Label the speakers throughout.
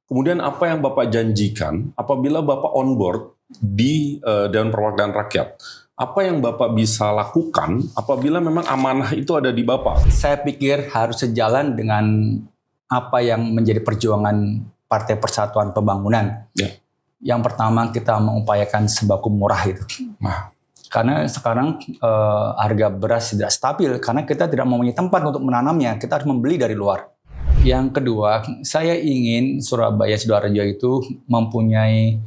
Speaker 1: Kemudian apa yang Bapak janjikan apabila Bapak on board di Dewan Perwakilan Rakyat? Apa yang Bapak bisa lakukan apabila memang amanah itu ada di Bapak?
Speaker 2: Saya pikir harus sejalan dengan apa yang menjadi perjuangan Partai Persatuan Pembangunan.
Speaker 1: Ya.
Speaker 2: Yang pertama kita mengupayakan sembako murah itu.
Speaker 1: Nah,
Speaker 2: Karena sekarang harga beras tidak stabil karena kita tidak mempunyai tempat untuk menanamnya, kita harus membeli dari luar. Yang kedua, saya ingin Surabaya Sidoarjo itu mempunyai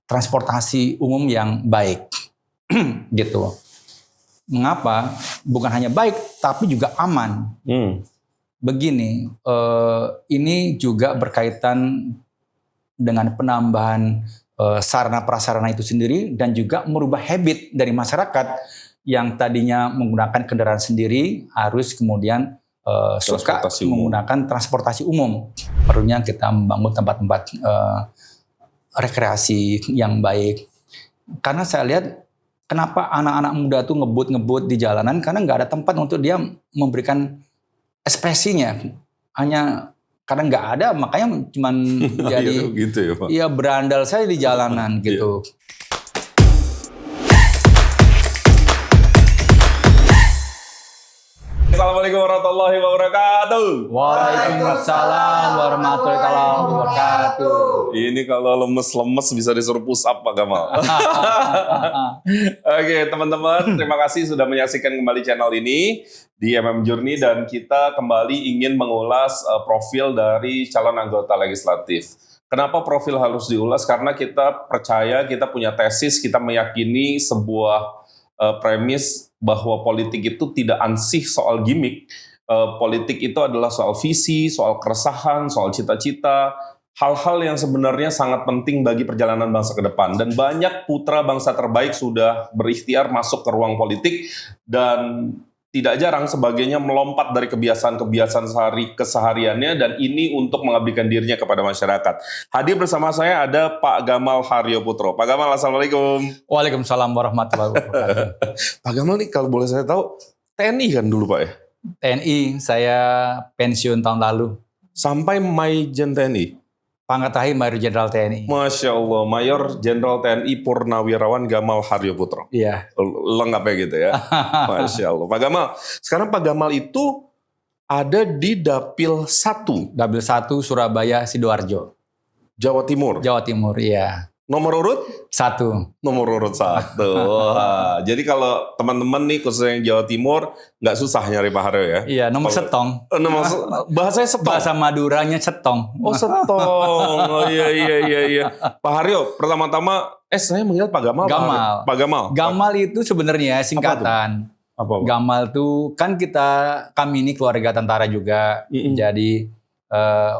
Speaker 2: transportasi umum yang baik, gitu. Mengapa? Bukan hanya baik, tapi juga aman. Begini, ini juga berkaitan dengan penambahan sarana prasarana itu sendiri dan juga merubah habit dari masyarakat yang tadinya menggunakan kendaraan sendiri harus kemudian suka menggunakan transportasi umum. Perlunya kita membangun tempat-tempat rekreasi yang baik. Karena saya lihat kenapa anak-anak muda tuh ngebut-ngebut di jalanan karena nggak ada tempat untuk dia memberikan ekspresinya. Hanya karena nggak ada, makanya cuman jadi
Speaker 1: gitu ya, Pak.
Speaker 2: Iya, berandal saya di jalanan gitu.
Speaker 1: Assalamualaikum warahmatullahi wabarakatuh.
Speaker 2: Waalaikumsalam warahmatullahi wabarakatuh.
Speaker 1: Ini kalau lemes-lemes bisa disuruh push up Pak Gamal. Oke teman-teman, terima kasih sudah menyaksikan kembali channel ini di Journey dan kita kembali ingin mengulas profil dari calon anggota legislatif. Kenapa profil harus diulas? Karena kita percaya, kita punya tesis, kita meyakini sebuah premis bahwa politik itu tidak ansih soal gimmick. Politik itu adalah soal visi, soal keresahan, soal cita-cita, hal-hal yang sebenarnya sangat penting bagi perjalanan bangsa ke depan. Dan banyak putra bangsa terbaik sudah berikhtiar masuk ke ruang politik dan tidak jarang sebagainya melompat dari kebiasaan-kebiasaan kesehariannya dan ini untuk mengabdikan dirinya kepada masyarakat. Hadir bersama saya ada Pak Gamal Haryo Putro. Pak Gamal, Assalamualaikum.
Speaker 2: Waalaikumsalam warahmatullahi wabarakatuh.
Speaker 1: Pak Gamal nih kalau boleh saya tahu, TNI kan dulu Pak ya?
Speaker 2: TNI, saya pensiun tahun lalu.
Speaker 1: Sampai Maijen TNI?
Speaker 2: Pangkat terakhir Mayor Jenderal TNI.
Speaker 1: Masya Allah, Mayor Jenderal TNI Purnawirawan Gamal Haryo Putro.
Speaker 2: Iya.
Speaker 1: Lengkapnya gitu ya. Masya Allah. Pak Gamal, sekarang Pak Gamal itu ada di Dapil 1.
Speaker 2: Dapil 1 Surabaya Sidoarjo.
Speaker 1: Jawa Timur.
Speaker 2: Jawa Timur, iya.
Speaker 1: Nomor urut?
Speaker 2: 1.
Speaker 1: Nomor urut 1. Wah, jadi kalau teman-teman nih khususnya yang Jawa Timur nggak susah nyari Pak Haryo ya?
Speaker 2: Iya, nomor setong.
Speaker 1: Bahasanya setong?
Speaker 2: Bahasa Maduranya setong.
Speaker 1: Oh setong. Oh iya. Pak Haryo, pertama-tama saya manggil Pak Gamal.
Speaker 2: Gamal.
Speaker 1: Pak Gamal.
Speaker 2: Gamal itu sebenarnya singkatan.
Speaker 1: Apa?
Speaker 2: Gamal tuh kan kami ini keluarga tentara juga. Jadi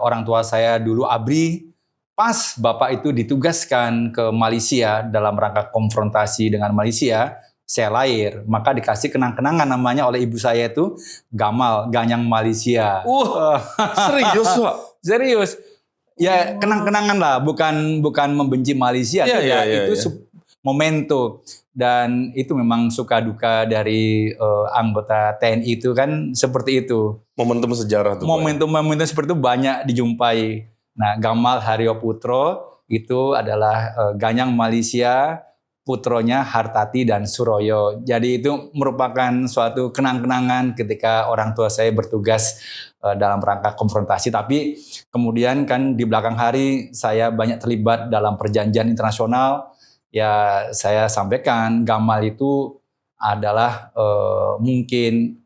Speaker 2: orang tua saya dulu ABRI. Pas Bapak itu ditugaskan ke Malaysia dalam rangka konfrontasi dengan Malaysia, saya lahir. Maka dikasih kenang-kenangan namanya oleh ibu saya itu Gamal, Ganyang Malaysia.
Speaker 1: Serius Pak?
Speaker 2: Serius. Ya kenang-kenangan lah, bukan membenci Malaysia. Itu memento. Dan itu memang suka duka dari anggota TNI itu kan seperti itu.
Speaker 1: Momentum sejarah tuh.
Speaker 2: Momentum seperti itu banyak dijumpai. Nah, Gamal Haryo Putro itu adalah Ganyang Malaysia, putronya Hartati dan Suroyo. Jadi itu merupakan suatu kenang-kenangan ketika orang tua saya bertugas dalam rangka konfrontasi. Tapi kemudian kan di belakang hari saya banyak terlibat dalam perjanjian internasional. Ya saya sampaikan Gamal itu adalah mungkin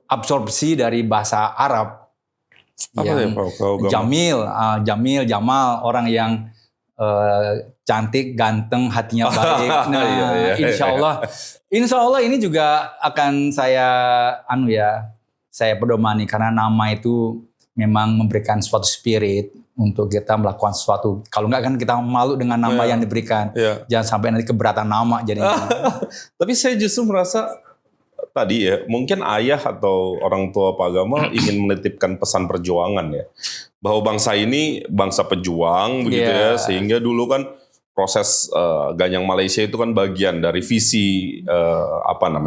Speaker 2: absorpsi dari bahasa Arab. Jamal, orang yang cantik, ganteng, hatinya baik. Nah, insya Allah ini juga akan saya pedomani karena nama itu memang memberikan suatu spirit untuk kita melakukan sesuatu. Kalau enggak kan kita malu dengan nama yang diberikan. Jangan sampai nanti keberatan nama jadinya.
Speaker 1: Tapi saya justru merasa tadi ya, mungkin ayah atau orang tua Pak Gamal ingin menitipkan pesan perjuangan ya. Bahwa bangsa ini bangsa pejuang begitu ya, sehingga dulu kan proses Ganyang Malaysia itu kan bagian dari visi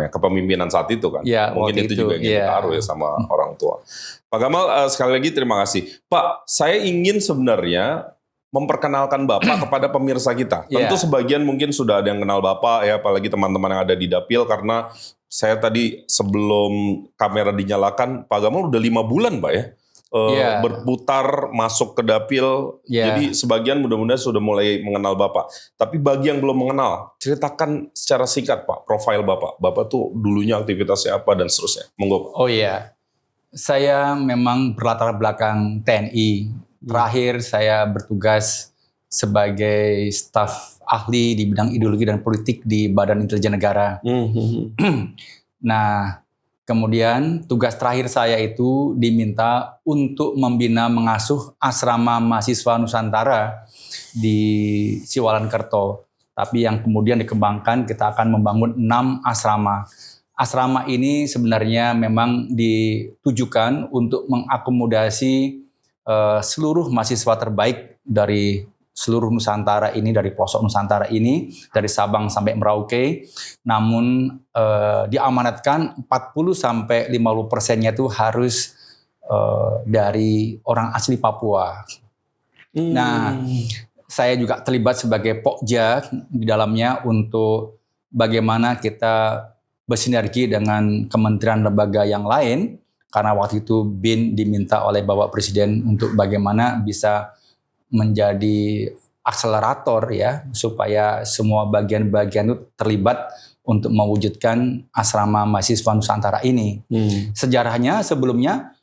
Speaker 1: kepemimpinan saat itu kan.
Speaker 2: Ya,
Speaker 1: mungkin itu juga yang ditaruh ya sama orang tua. Pak Gamal, sekali lagi terima kasih. Pak, saya ingin sebenarnya memperkenalkan Bapak kepada pemirsa kita. Tentu sebagian mungkin sudah ada yang kenal Bapak ya, apalagi teman-teman yang ada di Dapil, karena saya tadi sebelum kamera dinyalakan, Pak Gamal udah 5 bulan Pak ya. Berputar masuk ke Dapil, jadi sebagian mudah-mudahan sudah mulai mengenal Bapak. Tapi bagi yang belum mengenal, ceritakan secara singkat Pak, profil Bapak. Bapak tuh dulunya aktivitasnya apa dan seterusnya. Monggo Pak.
Speaker 2: Oh iya, saya memang berlatar belakang TNI. Terakhir saya bertugas sebagai staf ahli di bidang ideologi dan politik di Badan Intelijen Negara. Nah, kemudian tugas terakhir saya itu diminta untuk membina mengasuh asrama mahasiswa Nusantara di Siwalan-Kerto. Tapi yang kemudian dikembangkan, kita akan membangun 6 asrama. Asrama ini sebenarnya memang ditujukan untuk mengakomodasi seluruh mahasiswa terbaik dari seluruh Nusantara ini, dari pelosok Nusantara ini, dari Sabang sampai Merauke. Namun diamanatkan 40-50%-nya itu harus dari orang asli Papua. Nah, saya juga terlibat sebagai pokja di dalamnya untuk bagaimana kita bersinergi dengan kementerian lembaga yang lain, karena waktu itu BIN diminta oleh Bapak Presiden untuk bagaimana bisa menjadi akselerator ya, supaya semua bagian-bagian itu terlibat untuk mewujudkan asrama mahasiswa Nusantara ini. Sejarahnya sebelumnya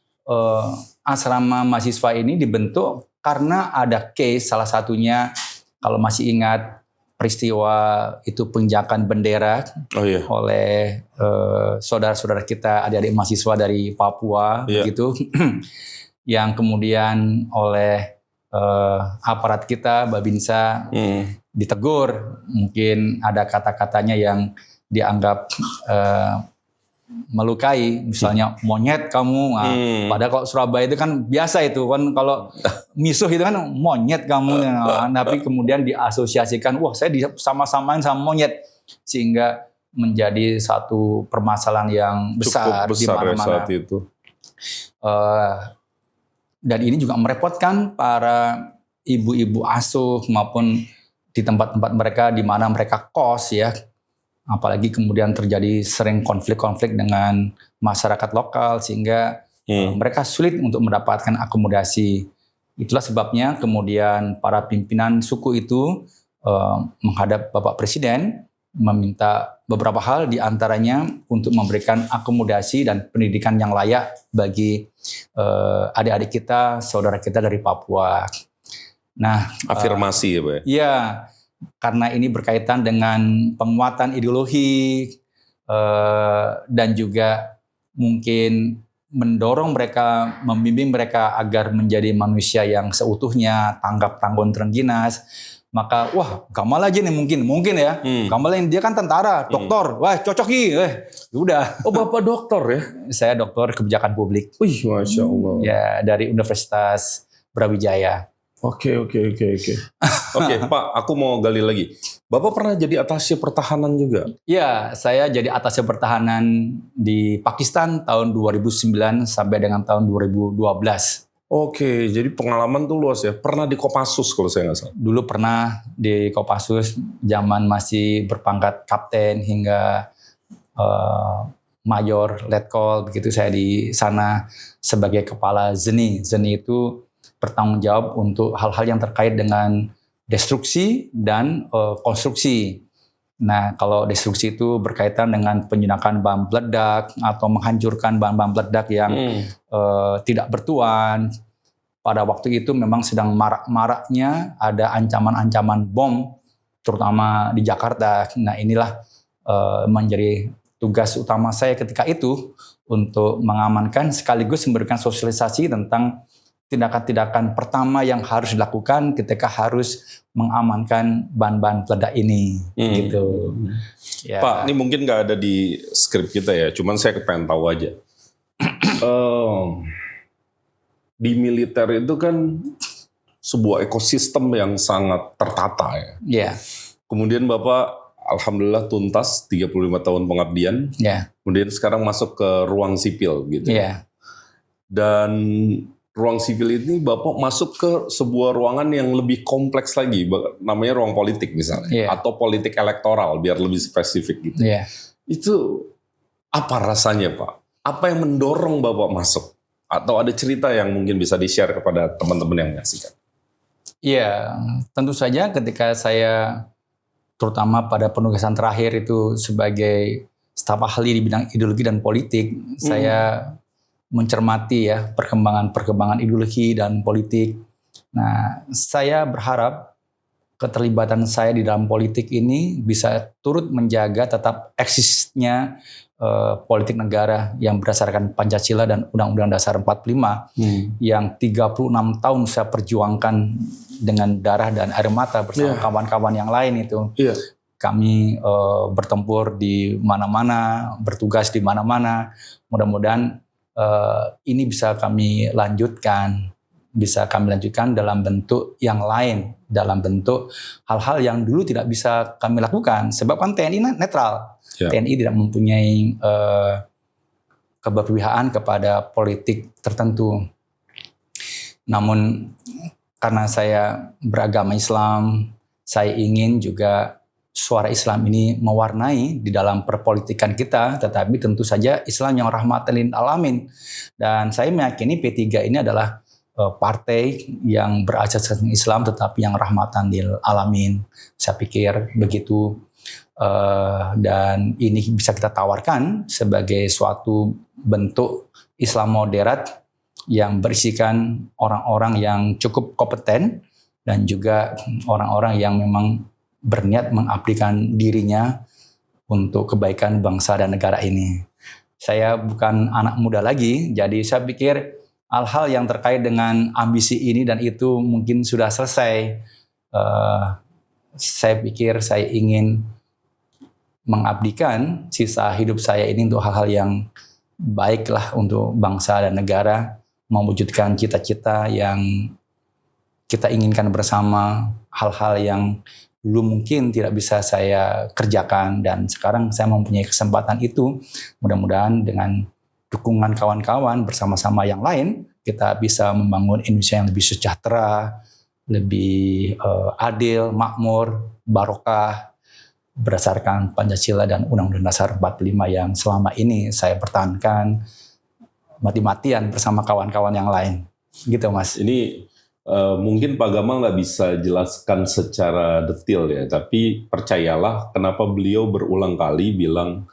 Speaker 2: asrama mahasiswa ini dibentuk karena ada case, salah satunya kalau masih ingat peristiwa itu penjakan bendera oleh saudara-saudara kita, adik-adik mahasiswa dari Papua begitu, yang kemudian oleh aparat kita, Babinsa, ditegur. Mungkin ada kata-katanya yang dianggap melukai, misalnya monyet kamu. Nah, padahal kalau Surabaya itu kan biasa itu kan, kalau misuh itu kan monyet kamu. Nah, tapi kemudian diasosiasikan, wah saya sama-samain sama monyet, sehingga menjadi satu permasalahan yang besar di mana-mana.
Speaker 1: Saat itu.
Speaker 2: Dan ini juga merepotkan para ibu-ibu asuh maupun di tempat-tempat mereka di mana mereka kos ya. Apalagi kemudian terjadi sering konflik-konflik dengan masyarakat lokal sehingga mereka sulit untuk mendapatkan akomodasi. Itulah sebabnya kemudian para pimpinan suku itu menghadap Bapak Presiden meminta beberapa hal, diantaranya untuk memberikan akomodasi dan pendidikan yang layak bagi adik-adik kita, saudara kita dari Papua. Nah,
Speaker 1: afirmasi ya Pak?
Speaker 2: Iya, karena ini berkaitan dengan penguatan ideologi dan juga mungkin mendorong mereka, membimbing mereka agar menjadi manusia yang seutuhnya, tanggap tanggung terengginas. Maka wah Gamal aja nih mungkin ya. Gamal yang dia kan tentara, doktor. Wah cocok udah.
Speaker 1: Oh Bapak dokter ya?
Speaker 2: Saya doktor kebijakan publik.
Speaker 1: Wih Masya Allah.
Speaker 2: Ya dari Universitas Brawijaya.
Speaker 1: Oke Pak, aku mau gali lagi. Bapak pernah jadi atasye pertahanan juga?
Speaker 2: Ya, saya jadi atasye pertahanan di Pakistan tahun 2009 sampai dengan tahun 2012.
Speaker 1: Oke, jadi pengalaman tuh luas ya. Pernah di Kopassus kalau saya nggak salah.
Speaker 2: Dulu pernah di Kopassus, zaman masih berpangkat kapten hingga mayor, letkol, begitu saya di sana sebagai kepala ZENI. ZENI itu bertanggung jawab untuk hal-hal yang terkait dengan destruksi dan konstruksi. Nah, kalau destruksi itu berkaitan dengan penjinakan bahan peledak atau menghancurkan bahan-bahan peledak yang tidak bertuan. Pada waktu itu memang sedang marak-maraknya ada ancaman-ancaman bom, terutama di Jakarta. Nah, inilah menjadi tugas utama saya ketika itu untuk mengamankan sekaligus memberikan sosialisasi tentang tindakan-tindakan pertama yang harus dilakukan ketika harus mengamankan bahan-bahan peledak ini, gitu. Ya.
Speaker 1: Pak, ini mungkin nggak ada di skrip kita ya, cuman saya kepengen tahu aja. Di militer itu kan sebuah ekosistem yang sangat tertata ya.
Speaker 2: Iya.
Speaker 1: Kemudian Bapak alhamdulillah tuntas 35 tahun pengabdian.
Speaker 2: Iya.
Speaker 1: Kemudian sekarang masuk ke ruang sipil gitu.
Speaker 2: Iya.
Speaker 1: Dan ruang sipil ini Bapak masuk ke sebuah ruangan yang lebih kompleks lagi, namanya ruang politik misalnya, atau politik elektoral biar lebih spesifik gitu.
Speaker 2: Iya.
Speaker 1: Itu apa rasanya Pak? Apa yang mendorong Bapak masuk? Atau ada cerita yang mungkin bisa di-share kepada teman-teman yang menyaksikan?
Speaker 2: Iya, tentu saja ketika saya terutama pada penugasan terakhir itu sebagai staf ahli di bidang ideologi dan politik, saya mencermati ya perkembangan ideologi dan politik. Nah, saya berharap keterlibatan saya di dalam politik ini bisa turut menjaga tetap eksisnya politik negara yang berdasarkan Pancasila dan Undang-Undang Dasar 45 yang 36 tahun saya perjuangkan dengan darah dan air mata bersama kawan-kawan yang lain itu. Kami bertempur di mana-mana, bertugas di mana-mana. Mudah-mudahan ini bisa kami lanjutkan dalam bentuk yang lain, dalam bentuk hal-hal yang dulu tidak bisa kami lakukan. Sebab kan TNI netral. TNI tidak mempunyai keberpihakan kepada politik tertentu. Namun karena saya beragama Islam, saya ingin juga suara Islam ini mewarnai di dalam perpolitikan kita, tetapi tentu saja Islam yang rahmatan lil alamin. Dan saya meyakini P3 ini adalah partai yang berasaskan Islam tetapi yang rahmatan lil alamin. Saya pikir begitu. Dan ini bisa kita tawarkan sebagai suatu bentuk Islam moderat yang berisikan orang-orang yang cukup kompeten dan juga orang-orang yang memang berniat mengabdikan dirinya untuk kebaikan bangsa dan negara ini. Saya bukan anak muda lagi, jadi saya pikir hal-hal yang terkait dengan ambisi ini dan itu mungkin sudah selesai. Saya pikir saya ingin mengabdikan sisa hidup saya ini untuk hal-hal yang baiklah untuk bangsa dan negara, mewujudkan cita-cita yang kita inginkan bersama, hal-hal yang dulu mungkin tidak bisa saya kerjakan dan sekarang saya mempunyai kesempatan itu. Mudah-mudahan dengan dukungan kawan-kawan bersama-sama yang lain kita bisa membangun Indonesia yang lebih sejahtera, lebih adil, makmur, barokah berdasarkan Pancasila dan Undang-Undang Dasar 45 yang selama ini saya pertahankan mati-matian bersama kawan-kawan yang lain. Gitu Mas.
Speaker 1: Ini mungkin Pak Gamal nggak bisa jelaskan secara detail ya, tapi percayalah kenapa beliau berulang kali bilang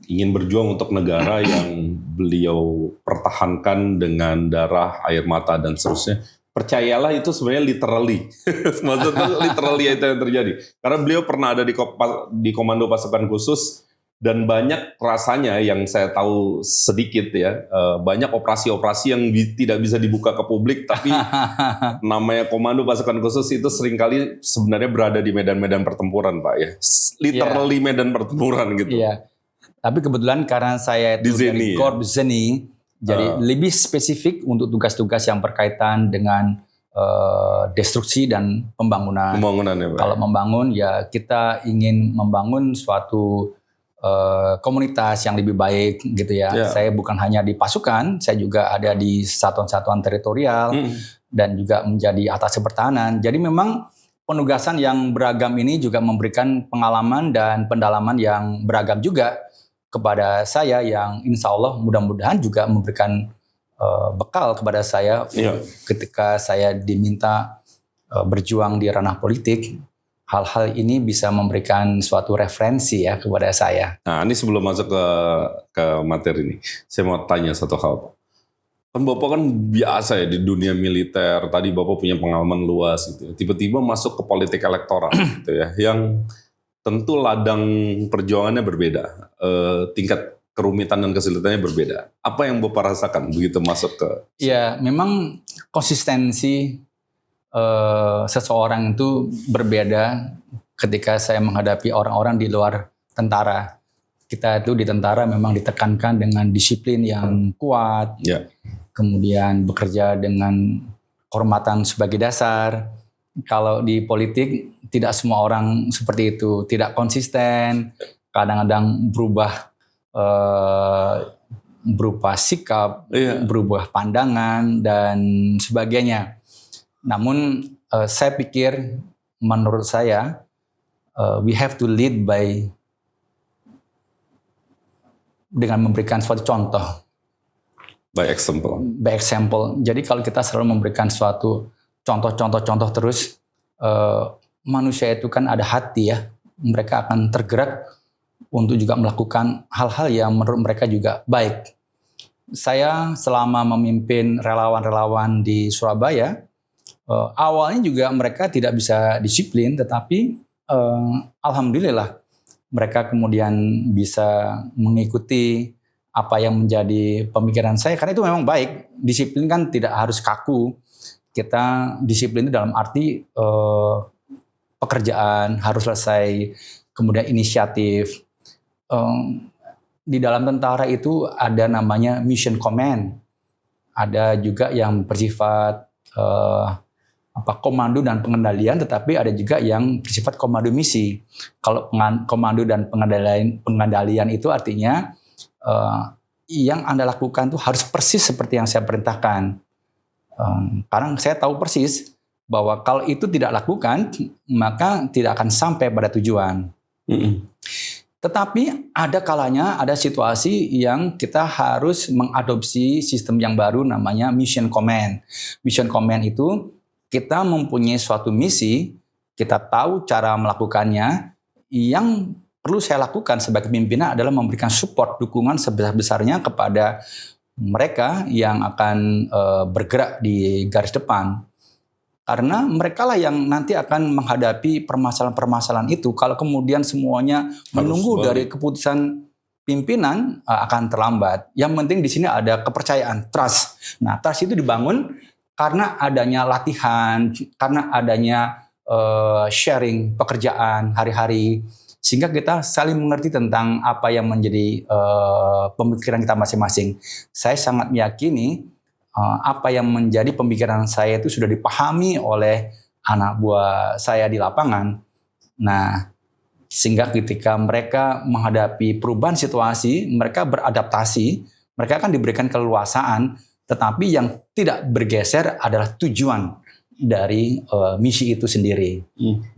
Speaker 1: ingin berjuang untuk negara yang beliau pertahankan dengan darah, air mata, dan seterusnya. Percayalah itu sebenarnya literally. Maksudnya literally itu yang terjadi. Karena beliau pernah ada di Komando Pasukan Khusus dan banyak rasanya yang saya tahu sedikit ya, banyak operasi-operasi yang tidak bisa dibuka ke publik, tapi namanya Komando Pasukan Khusus itu seringkali sebenarnya berada di medan-medan pertempuran Pak ya. Literally medan pertempuran gitu.
Speaker 2: Iya. Tapi kebetulan karena saya itu dari Korps Zeni, jadi lebih spesifik untuk tugas-tugas yang berkaitan dengan destruksi dan pembangunan.
Speaker 1: Ya, Pak.
Speaker 2: Kalau membangun ya kita ingin membangun suatu komunitas yang lebih baik gitu ya. Saya bukan hanya di pasukan, saya juga ada di satuan-satuan teritorial dan juga menjadi atas pertahanan. Jadi memang penugasan yang beragam ini juga memberikan pengalaman dan pendalaman yang beragam juga kepada saya yang insya Allah mudah-mudahan juga memberikan bekal kepada saya ketika saya diminta berjuang di ranah politik. Hal-hal ini bisa memberikan suatu referensi ya kepada saya.
Speaker 1: Nah ini sebelum masuk ke materi ini, saya mau tanya satu hal Pak. Kan Bapak kan biasa ya di dunia militer, tadi Bapak punya pengalaman luas gitu. Tiba-tiba masuk ke politik elektoral gitu ya, yang tentu ladang perjuangannya berbeda, tingkat kerumitan dan kesulitannya berbeda. Apa yang Bapak rasakan begitu masuk ke?
Speaker 2: Ya, memang konsistensi seseorang itu berbeda ketika saya menghadapi orang-orang di luar tentara. Kita itu di tentara memang ditekankan dengan disiplin yang kuat, kemudian bekerja dengan kehormatan sebagai dasar. Kalau di politik tidak semua orang seperti itu, tidak konsisten, kadang-kadang berubah sikap, berubah pandangan dan sebagainya. Namun saya pikir, menurut saya, we have to lead dengan memberikan suatu contoh.
Speaker 1: By example.
Speaker 2: By example. Jadi kalau kita selalu memberikan suatu contoh terus, manusia itu kan ada hati ya. Mereka akan tergerak untuk juga melakukan hal-hal yang menurut mereka juga baik. Saya selama memimpin relawan-relawan di Surabaya, awalnya juga mereka tidak bisa disiplin, tetapi alhamdulillah mereka kemudian bisa mengikuti apa yang menjadi pemikiran saya, karena itu memang baik. Disiplin kan tidak harus kaku. Kita disiplin itu dalam arti pekerjaan harus selesai, kemudian inisiatif. Di dalam tentara itu ada namanya mission command, ada juga yang bersifat komando dan pengendalian, tetapi ada juga yang bersifat komando misi. Kalau komando dan pengendalian itu artinya yang Anda lakukan itu harus persis seperti yang saya perintahkan. Karena saya tahu persis bahwa kalau itu tidak lakukan, maka tidak akan sampai pada tujuan. Tetapi ada kalanya, ada situasi yang kita harus mengadopsi sistem yang baru namanya mission command. Mission command itu kita mempunyai suatu misi, kita tahu cara melakukannya. Yang perlu saya lakukan sebagai pimpinan adalah memberikan support, dukungan sebesar-besarnya kepada mereka yang akan bergerak di garis depan. Karena mereka lah yang nanti akan menghadapi permasalahan-permasalahan itu. Kalau kemudian semuanya menunggu dari keputusan pimpinan, akan terlambat. Yang penting di sini ada kepercayaan, trust. Nah, trust itu dibangun karena adanya latihan, karena adanya sharing pekerjaan hari-hari. Sehingga kita saling mengerti tentang apa yang menjadi pemikiran kita masing-masing. Saya sangat meyakini apa yang menjadi pemikiran saya itu sudah dipahami oleh anak buah saya di lapangan. Nah, sehingga ketika mereka menghadapi perubahan situasi, mereka beradaptasi, mereka akan diberikan keleluasaan, tetapi yang tidak bergeser adalah tujuan dari misi itu sendiri.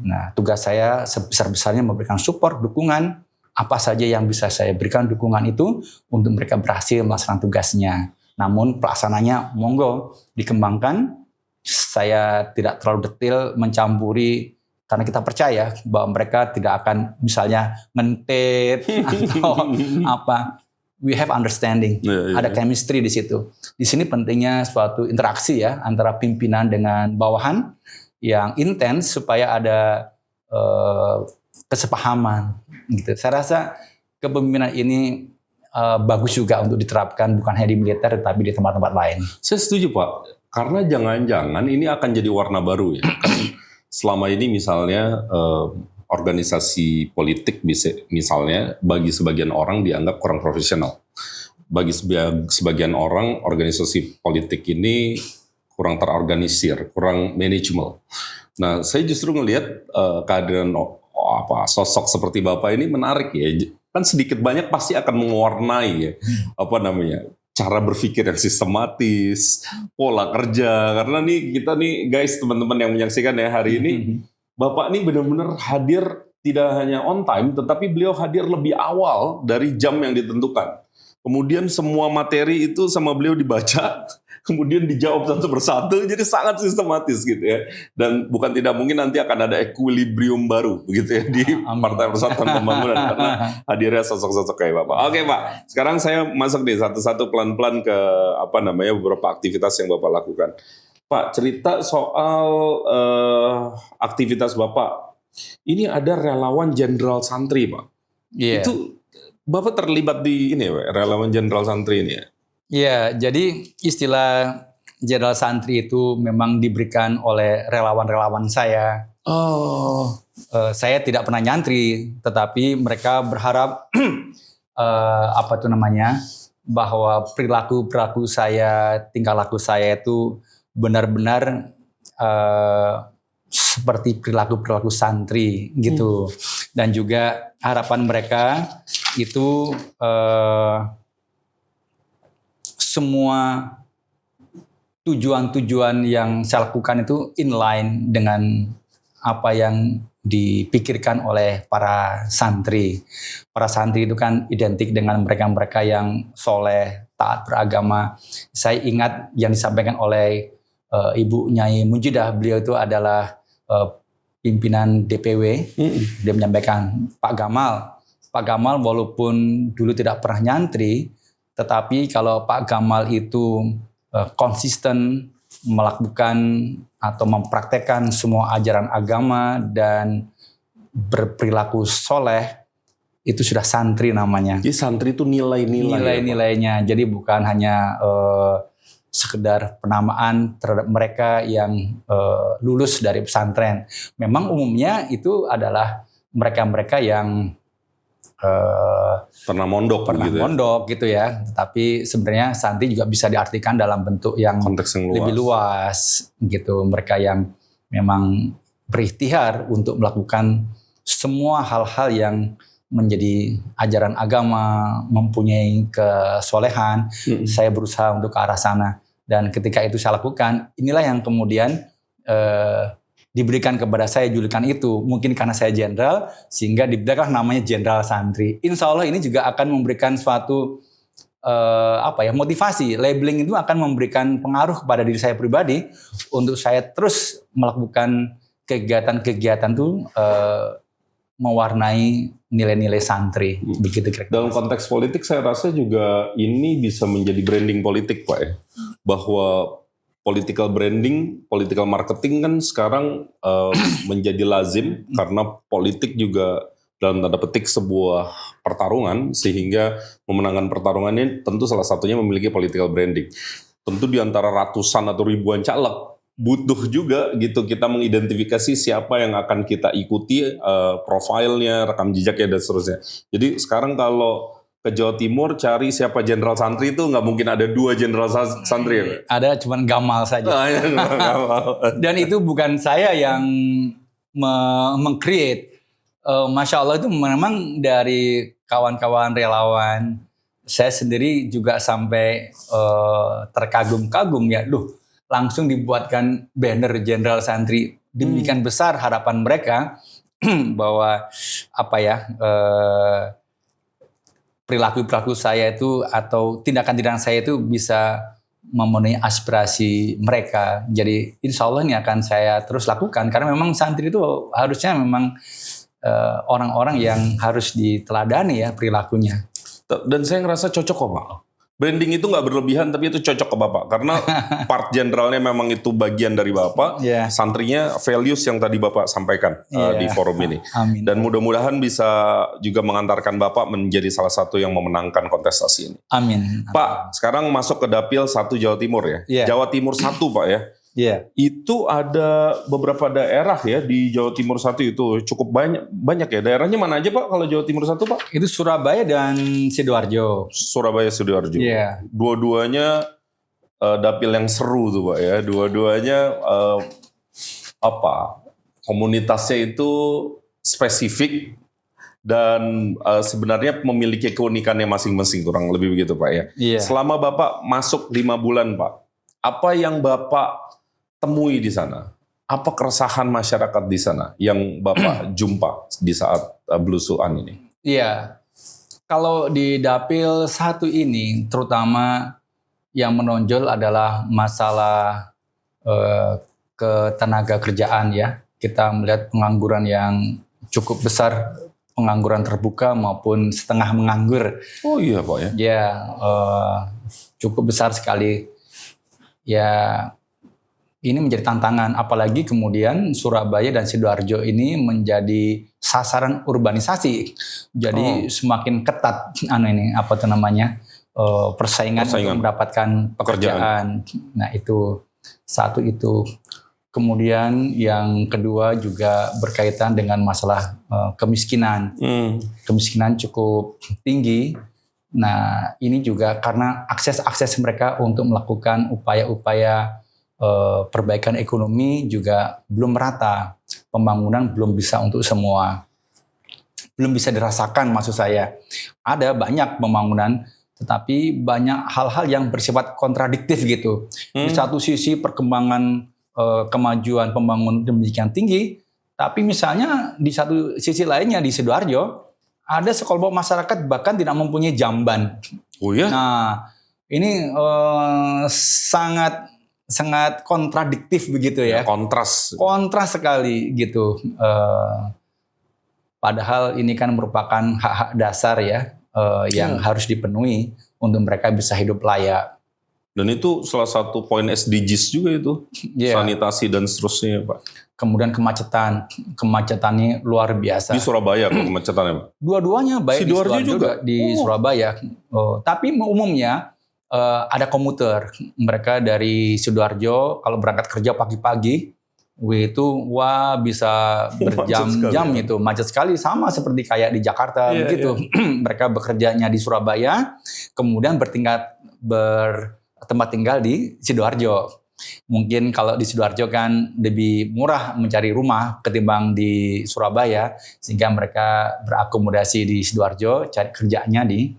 Speaker 2: Nah, tugas saya sebesar-besarnya memberikan support, dukungan, apa saja yang bisa saya berikan dukungan itu untuk mereka berhasil melaksanakan tugasnya. Namun pelaksananya monggo dikembangkan. Saya tidak terlalu detail mencampuri karena kita percaya bahwa mereka tidak akan misalnya ngentit atau apa. We have understanding, ada chemistry di situ. Di sini pentingnya suatu interaksi ya antara pimpinan dengan bawahan yang intens supaya ada kesepahaman. Gitu. Saya rasa kepemimpinan ini bagus juga untuk diterapkan bukan hanya di militer tetapi di tempat-tempat lain.
Speaker 1: Saya setuju Pak, karena jangan-jangan ini akan jadi warna baru ya. Selama ini misalnya organisasi politik misalnya bagi sebagian orang dianggap kurang profesional. Bagi sebagian orang organisasi politik ini kurang terorganisir, kurang manajemen. Nah, saya justru ngelihat kehadiran sosok seperti Bapak ini menarik ya. Kan sedikit banyak pasti akan mewarnai ya, cara berpikir yang sistematis, pola kerja. Karena nih kita nih guys, teman-teman yang menyaksikan ya hari ini, Bapak ini benar-benar hadir tidak hanya on time, tetapi beliau hadir lebih awal dari jam yang ditentukan. Kemudian semua materi itu sama beliau dibaca, kemudian dijawab satu persatu, jadi sangat sistematis gitu ya. Dan bukan tidak mungkin nanti akan ada equilibrium baru begitu ya di Partai Persatuan Pembangunan karena hadirnya sosok-sosok kayak Bapak. Oke Pak, sekarang saya masuk nih satu-satu pelan-pelan ke beberapa aktivitas yang Bapak lakukan. Pak, cerita soal aktivitas Bapak. Ini ada relawan Jenderal Santri, Pak. Yeah. Itu Bapak terlibat di ini ya, relawan Jenderal Santri ini ya?
Speaker 2: Iya, jadi istilah Jenderal Santri itu memang diberikan oleh relawan-relawan saya. Saya tidak pernah nyantri, tetapi mereka berharap bahwa perilaku saya, tingkah laku saya itu benar-benar seperti perilaku santri gitu. Dan juga harapan mereka itu semua tujuan-tujuan yang saya lakukan itu inline dengan apa yang dipikirkan oleh para santri. Para santri itu kan identik dengan mereka-mereka yang soleh, taat beragama. Saya ingat yang disampaikan oleh Ibu Nyai Munjidah, beliau itu adalah pimpinan DPW. Dia menyampaikan, Pak Gamal walaupun dulu tidak pernah nyantri, tetapi kalau Pak Gamal itu konsisten melakukan atau mempraktekkan semua ajaran agama dan berperilaku soleh, itu sudah santri namanya.
Speaker 1: Jadi santri itu
Speaker 2: nilai-nilainya. Jadi bukan hanya sekedar penamaan terhadap mereka yang lulus dari pesantren. Memang umumnya itu adalah mereka-mereka yang
Speaker 1: pernah mondok
Speaker 2: gitu ya. Tetapi sebenarnya santri juga bisa diartikan dalam bentuk yang
Speaker 1: konteks yang
Speaker 2: lebih luas gitu. Mereka yang memang berikhtiar untuk melakukan semua hal-hal yang menjadi ajaran agama, mempunyai kesolehan. Saya berusaha untuk ke arah sana. Dan ketika itu saya lakukan, inilah yang kemudian diberikan kepada saya julukan itu. Mungkin karena saya jenderal, sehingga diberikan namanya jenderal santri. Insya Allah ini juga akan memberikan suatu motivasi. Labeling itu akan memberikan pengaruh kepada diri saya pribadi untuk saya terus melakukan kegiatan-kegiatan itu mewarnai nilai-nilai santri. Begitu kira-kira.
Speaker 1: Dalam konteks politik saya rasa juga ini bisa menjadi branding politik, Pak ya. Bahwa political branding, political marketing kan sekarang menjadi lazim karena politik juga dalam tanda petik sebuah pertarungan, sehingga memenangkan pertarungan ini tentu salah satunya memiliki political branding. Tentu di antara ratusan atau ribuan caleg butuh juga gitu kita mengidentifikasi siapa yang akan kita ikuti profilnya, rekam jejaknya dan seterusnya. Jadi sekarang kalau ke Jawa Timur cari siapa jenderal santri itu nggak mungkin ada 2 jenderal santri.
Speaker 2: Ada cuman Gamal saja. Dan itu bukan saya yang meng-create. Masya Allah itu memang dari kawan-kawan relawan. Saya sendiri juga sampai terkagum-kagum ya. Langsung dibuatkan banner jenderal santri. Demikian besar harapan mereka bahwa perilaku-perilaku saya itu atau tindakan-tindakan saya itu bisa memenuhi aspirasi mereka. Jadi insya Allah ini akan saya terus lakukan. Karena memang santri itu harusnya memang orang-orang yang harus diteladani ya perilakunya.
Speaker 1: Dan saya ngerasa cocok kok Pak. Branding itu nggak berlebihan tapi itu cocok ke Bapak. Karena part jenderalnya memang itu bagian dari Bapak.
Speaker 2: Yeah.
Speaker 1: Santrinya values yang tadi Bapak sampaikan di forum ini.
Speaker 2: Amin.
Speaker 1: Dan mudah-mudahan bisa juga mengantarkan Bapak menjadi salah satu yang memenangkan kontestasi ini.
Speaker 2: Amin.
Speaker 1: Pak, sekarang masuk ke Dapil 1 Jawa Timur ya.
Speaker 2: Yeah.
Speaker 1: Jawa Timur 1 Pak ya.
Speaker 2: Iya.
Speaker 1: Itu ada beberapa daerah ya di Jawa Timur 1 itu cukup banyak ya. Daerahnya mana aja Pak kalau Jawa Timur 1 Pak?
Speaker 2: Itu Surabaya dan Sidoarjo.
Speaker 1: Surabaya, Sidoarjo.
Speaker 2: Iya.
Speaker 1: Dua-duanya dapil yang seru tuh Pak ya. Dua-duanya komunitasnya itu spesifik dan sebenarnya memiliki keunikannya masing-masing, kurang lebih begitu Pak ya.
Speaker 2: Iya.
Speaker 1: Selama Bapak masuk 5 bulan Pak, apa yang Bapak temui di sana? Apa keresahan masyarakat di sana yang Bapak jumpa di saat belusuan ini?
Speaker 2: Iya, kalau di Dapil 1 ini terutama yang menonjol adalah masalah ketenaga kerjaan ya. Kita melihat pengangguran yang cukup besar, pengangguran terbuka maupun setengah menganggur.
Speaker 1: Oh iya Pak ya?
Speaker 2: Ya, cukup besar sekali. Ya, ini menjadi tantangan, apalagi kemudian Surabaya dan Sidoarjo ini menjadi sasaran urbanisasi. Jadi semakin ketat persaingan untuk mendapatkan pekerjaan. Nah, itu satu itu. Kemudian yang kedua juga berkaitan dengan masalah kemiskinan. Kemiskinan cukup tinggi. Nah, ini juga karena akses mereka untuk melakukan upaya-upaya perbaikan ekonomi juga belum merata, pembangunan belum bisa untuk semua, belum bisa dirasakan maksud saya. Ada banyak pembangunan, tetapi banyak hal-hal yang bersifat kontradiktif gitu. Di satu sisi perkembangan kemajuan pembangunan demikian tinggi, tapi misalnya di satu sisi lainnya di Sidoarjo ada sekelompok masyarakat bahkan tidak mempunyai jamban.
Speaker 1: Oh ya?
Speaker 2: Nah, ini sangat kontradiktif begitu ya.
Speaker 1: Kontras
Speaker 2: sekali gitu. Padahal ini kan merupakan hak-hak dasar ya yang harus dipenuhi untuk mereka bisa hidup layak.
Speaker 1: Dan itu salah satu poin SDGs juga itu, sanitasi dan seterusnya, Pak.
Speaker 2: Kemudian kemacetannya luar biasa.
Speaker 1: Di Surabaya kok kemacetannya, Pak?
Speaker 2: Dua-duanya baik di Sidoarjo juga di Surabaya. Tapi umumnya ada komuter, mereka dari Sidoarjo kalau berangkat kerja pagi-pagi, itu bisa berjam-jam itu macet sekali, sama seperti kayak di Jakarta begitu. Mereka bekerjanya di Surabaya, kemudian bertempat tinggal di Sidoarjo. Mungkin kalau di Sidoarjo kan lebih murah mencari rumah ketimbang di Surabaya, sehingga mereka berakomodasi di Sidoarjo, cari kerjanya di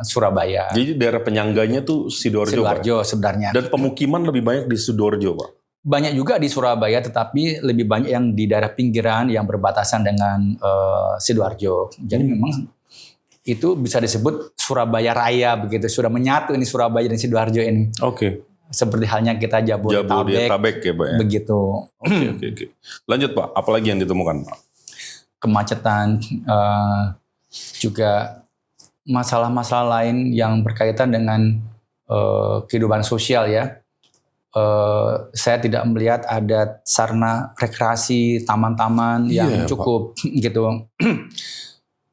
Speaker 2: Surabaya.
Speaker 1: Jadi daerah penyangganya tuh Sidoarjo
Speaker 2: sebenarnya.
Speaker 1: Dan pemukiman lebih banyak di Sidoarjo, Pak?
Speaker 2: Banyak juga di Surabaya, tetapi lebih banyak yang di daerah pinggiran yang berbatasan dengan Sidoarjo. Jadi memang itu bisa disebut Surabaya Raya begitu. Sudah menyatu ini Surabaya dan Sidoarjo ini.
Speaker 1: Oke.
Speaker 2: Seperti halnya kita Jabodetabek
Speaker 1: ya, Pak ya.
Speaker 2: Begitu.
Speaker 1: Oke. Lanjut, Pak. Apalagi yang ditemukan, Pak?
Speaker 2: Kemacetan, juga masalah-masalah lain yang berkaitan dengan kehidupan sosial ya. Saya tidak melihat ada sarana rekreasi, taman-taman yang cukup gitu.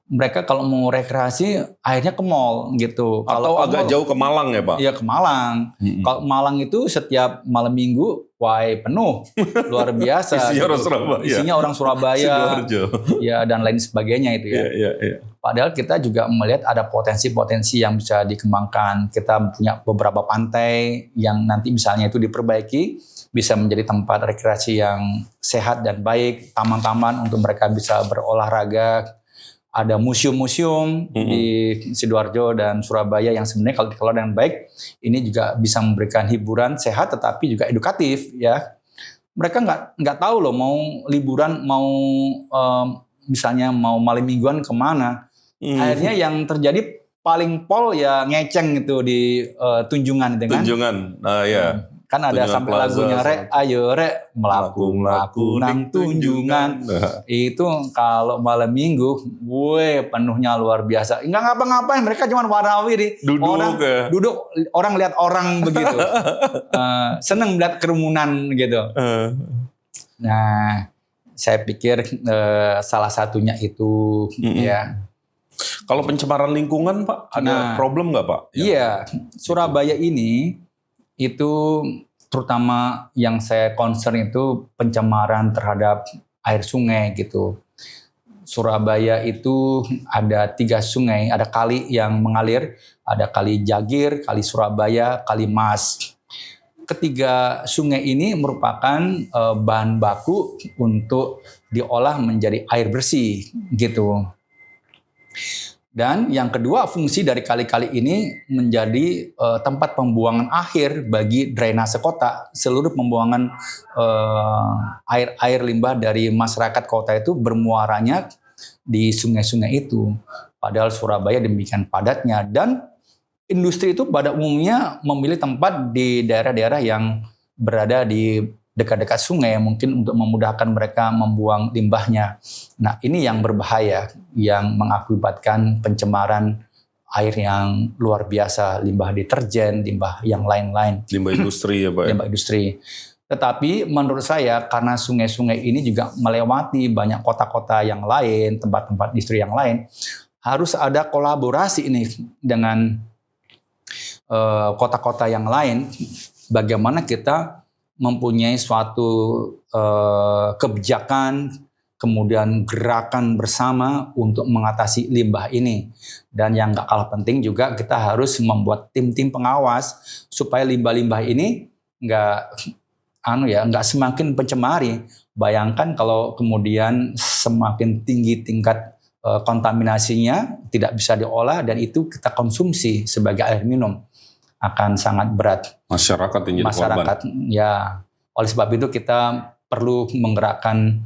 Speaker 2: Mereka kalau mau rekreasi akhirnya ke mall gitu.
Speaker 1: Atau agak jauh ke Malang ya, Pak?
Speaker 2: Iya, ke Malang. Kalau Malang itu setiap malam minggu penuh, luar biasa.
Speaker 1: Isinya orang Surabaya.
Speaker 2: Isinya orang Surabaya. Ya, dan lain sebagainya itu ya.
Speaker 1: Iya.
Speaker 2: Padahal kita juga melihat ada potensi-potensi yang bisa dikembangkan. Kita punya beberapa pantai yang nanti misalnya itu diperbaiki, bisa menjadi tempat rekreasi yang sehat dan baik, taman-taman untuk mereka bisa berolahraga. Ada museum-museum di Sidoarjo dan Surabaya yang sebenarnya kalau dikelola dengan baik, ini juga bisa memberikan hiburan sehat tetapi juga edukatif ya. Mereka nggak tahu loh mau liburan, mau misalnya mau malam mingguan kemana. Akhirnya yang terjadi paling pol ya ngeceng gitu di Tunjungan itu kan.
Speaker 1: Tunjungan, ya.
Speaker 2: Kan ada
Speaker 1: Tunjungan
Speaker 2: sampai
Speaker 1: Plaza,
Speaker 2: lagunya ayo melaku nang Tunjungan. Itu kalau malam minggu, penuhnya luar biasa. Nggak ngapa-ngapain, mereka cuma warawiri. Duduk, orang lihat orang begitu. Seneng melihat kerumunan gitu. Nah, saya pikir salah satunya itu ya.
Speaker 1: Kalau pencemaran lingkungan, Pak, ada problem nggak, Pak?
Speaker 2: Iya, Surabaya ini itu terutama yang saya concern itu pencemaran terhadap air sungai gitu. Surabaya itu ada 3 sungai, ada kali yang mengalir, ada kali Jagir, kali Surabaya, kali Mas. Ketiga sungai ini merupakan bahan baku untuk diolah menjadi air bersih gitu. Dan yang kedua, fungsi dari kali-kali ini menjadi tempat pembuangan akhir bagi drainase kota. Seluruh pembuangan air limbah dari masyarakat kota itu bermuaranya di sungai-sungai itu. Padahal Surabaya demikian padatnya. Dan industri itu pada umumnya memilih tempat di daerah-daerah yang berada di dekat-dekat sungai, mungkin untuk memudahkan mereka membuang limbahnya. Nah, ini yang berbahaya, yang mengakibatkan pencemaran air yang luar biasa, limbah deterjen, limbah yang lain-lain.
Speaker 1: Limbah industri ya, Pak.
Speaker 2: Limbah industri. Tetapi menurut saya karena sungai-sungai ini juga melewati banyak kota-kota yang lain, tempat-tempat industri yang lain, harus ada kolaborasi ini dengan kota-kota yang lain. Bagaimana kita mempunyai suatu kebijakan, kemudian gerakan bersama untuk mengatasi limbah ini. Dan yang gak kalah penting juga kita harus membuat tim-tim pengawas supaya limbah-limbah ini nggak semakin pencemari. Bayangkan kalau kemudian semakin tinggi tingkat kontaminasinya, tidak bisa diolah dan itu kita konsumsi sebagai air minum, akan sangat berat.
Speaker 1: Masyarakat yang jadi korban.
Speaker 2: Ya, oleh sebab itu kita perlu menggerakkan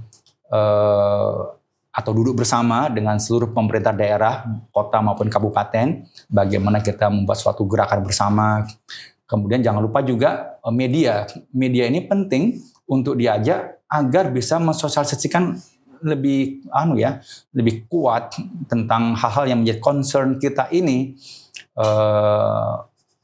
Speaker 2: atau duduk bersama dengan seluruh pemerintah daerah, kota maupun kabupaten, bagaimana kita membuat suatu gerakan bersama. Kemudian jangan lupa juga media. Media ini penting untuk diajak agar bisa mensosialisasikan lebih kuat tentang hal-hal yang menjadi concern kita ini,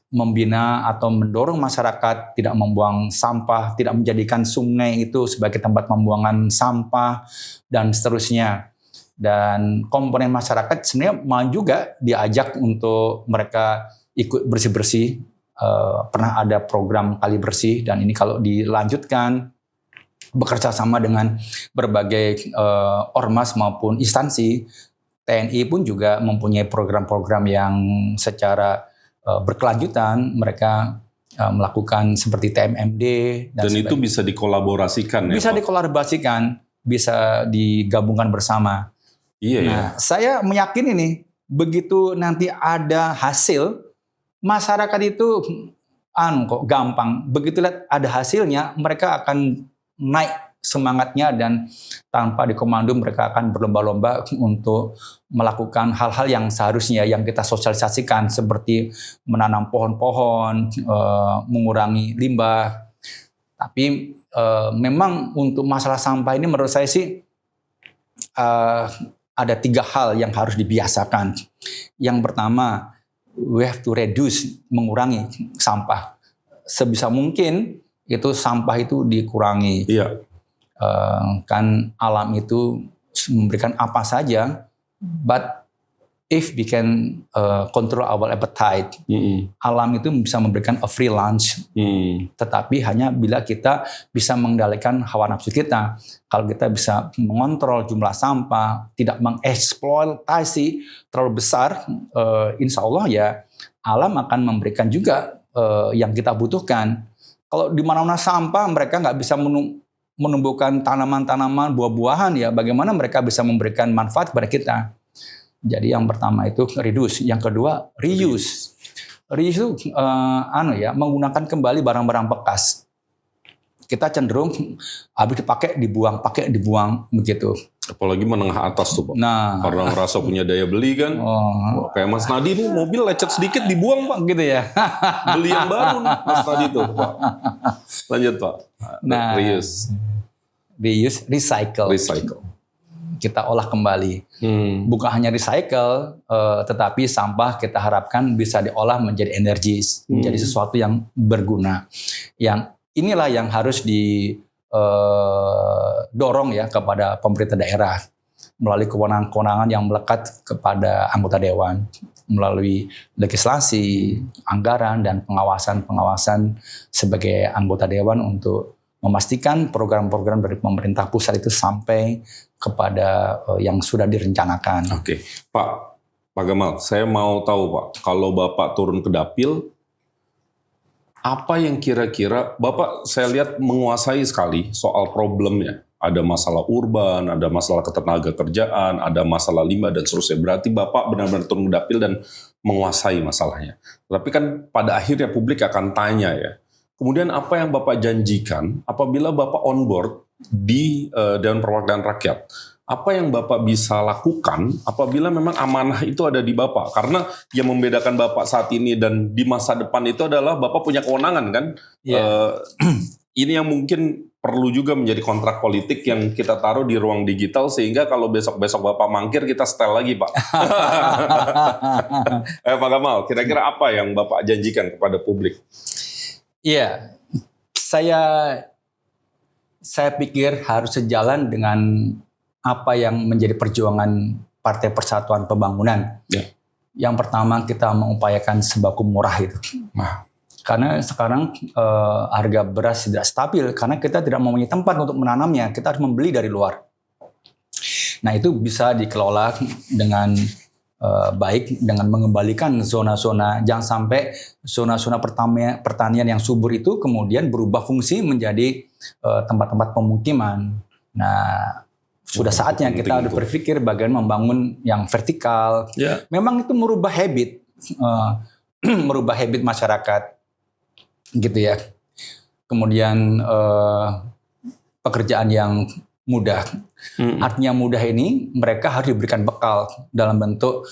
Speaker 2: membina atau mendorong masyarakat tidak membuang sampah, tidak menjadikan sungai itu sebagai tempat pembuangan sampah dan seterusnya. Dan komponen masyarakat sebenarnya mau juga diajak untuk mereka ikut bersih-bersih. Pernah ada program Kali Bersih dan ini kalau dilanjutkan bekerja sama dengan berbagai ormas maupun instansi, TNI pun juga mempunyai program-program yang secara berkelanjutan. Mereka melakukan seperti TMMD dan
Speaker 1: itu bisa dikolaborasikan.
Speaker 2: Bisa dikolaborasikan, bisa digabungkan bersama.
Speaker 1: Iya.
Speaker 2: Nah, saya meyakini nih, begitu nanti ada hasil, masyarakat itu kok gampang. Begitu lihat ada hasilnya, mereka akan naik semangatnya dan tanpa dikomando mereka akan berlomba-lomba untuk melakukan hal-hal yang seharusnya yang kita sosialisasikan seperti menanam pohon-pohon, mengurangi limbah. Tapi memang untuk masalah sampah ini menurut saya sih ada 3 hal yang harus dibiasakan. Yang pertama, we have to reduce, mengurangi sampah. Sebisa mungkin itu sampah itu dikurangi.
Speaker 1: Iya.
Speaker 2: Kan alam itu memberikan apa saja, but if we can control our appetite, alam itu bisa memberikan a free lunch. Tetapi hanya bila kita bisa mengendalikan hawa nafsu kita. Kalau kita bisa mengontrol jumlah sampah, tidak mengeksploitasi terlalu besar, insya Allah ya alam akan memberikan juga yang kita butuhkan. Kalau di mana-mana sampah, mereka nggak bisa menumbuhkan tanaman-tanaman, buah-buahan, ya bagaimana mereka bisa memberikan manfaat kepada kita. Jadi yang pertama itu reduce, yang kedua reuse. Reuse itu menggunakan kembali barang-barang bekas. Kita cenderung habis dipakai dibuang begitu.
Speaker 1: Apalagi menengah atas tuh Pak.
Speaker 2: Nah,
Speaker 1: karena merasa punya daya beli kan. Kayak Mas Nadi nih mobil lecet sedikit dibuang Pak.
Speaker 2: Gitu ya.
Speaker 1: Beli yang baru Mas Nadi tuh Pak. Lanjut Pak.
Speaker 2: Nah,
Speaker 1: reuse,
Speaker 2: recycle. Kita olah kembali. Bukan hanya recycle, tetapi sampah kita harapkan bisa diolah menjadi energi, menjadi sesuatu yang berguna. Yang inilah yang harus didorong ya kepada pemerintah daerah melalui kewenangan-kewenangan yang melekat kepada anggota dewan, melalui legislasi, anggaran, dan pengawasan sebagai anggota dewan untuk memastikan program-program dari pemerintah pusat itu sampai kepada yang sudah direncanakan.
Speaker 1: Oke, Pak Gamal, saya mau tahu Pak, kalau Bapak turun ke dapil, apa yang kira-kira Bapak saya lihat menguasai sekali soal problemnya. Ada masalah urban, ada masalah ketenaga kerjaan, ada masalah limbah dan seterusnya. Berarti Bapak benar-benar turun ke dapil dan menguasai masalahnya. Tapi kan pada akhirnya publik akan tanya ya. Kemudian apa yang Bapak janjikan apabila Bapak on board di Dewan Perwakilan Rakyat? Apa yang Bapak bisa lakukan apabila memang amanah itu ada di Bapak? Karena yang membedakan Bapak saat ini dan di masa depan itu adalah Bapak punya kewenangan kan? Yeah. Ini yang mungkin perlu juga menjadi kontrak politik yang kita taruh di ruang digital sehingga kalau besok-besok Bapak mangkir kita setel lagi Pak. Pak Gamal, kira-kira apa yang Bapak janjikan kepada publik?
Speaker 2: Iya, saya pikir harus sejalan dengan apa yang menjadi perjuangan Partai Persatuan Pembangunan.
Speaker 1: Ya.
Speaker 2: Yang pertama kita mengupayakan sembako murah itu. Karena sekarang harga beras tidak stabil karena kita tidak mempunyai tempat untuk menanamnya, kita harus membeli dari luar. Nah itu bisa dikelola dengan baik dengan mengembalikan zona-zona, jangan sampai zona-zona pertanian yang subur itu kemudian berubah fungsi menjadi tempat-tempat pemukiman. Nah, sudah saatnya kita harus berpikir bagaimana membangun yang vertikal.
Speaker 1: Ya.
Speaker 2: Memang itu merubah habit, merubah habit masyarakat, gitu ya. Kemudian pekerjaan yang mudah. Artinya mudah ini mereka harus diberikan bekal dalam bentuk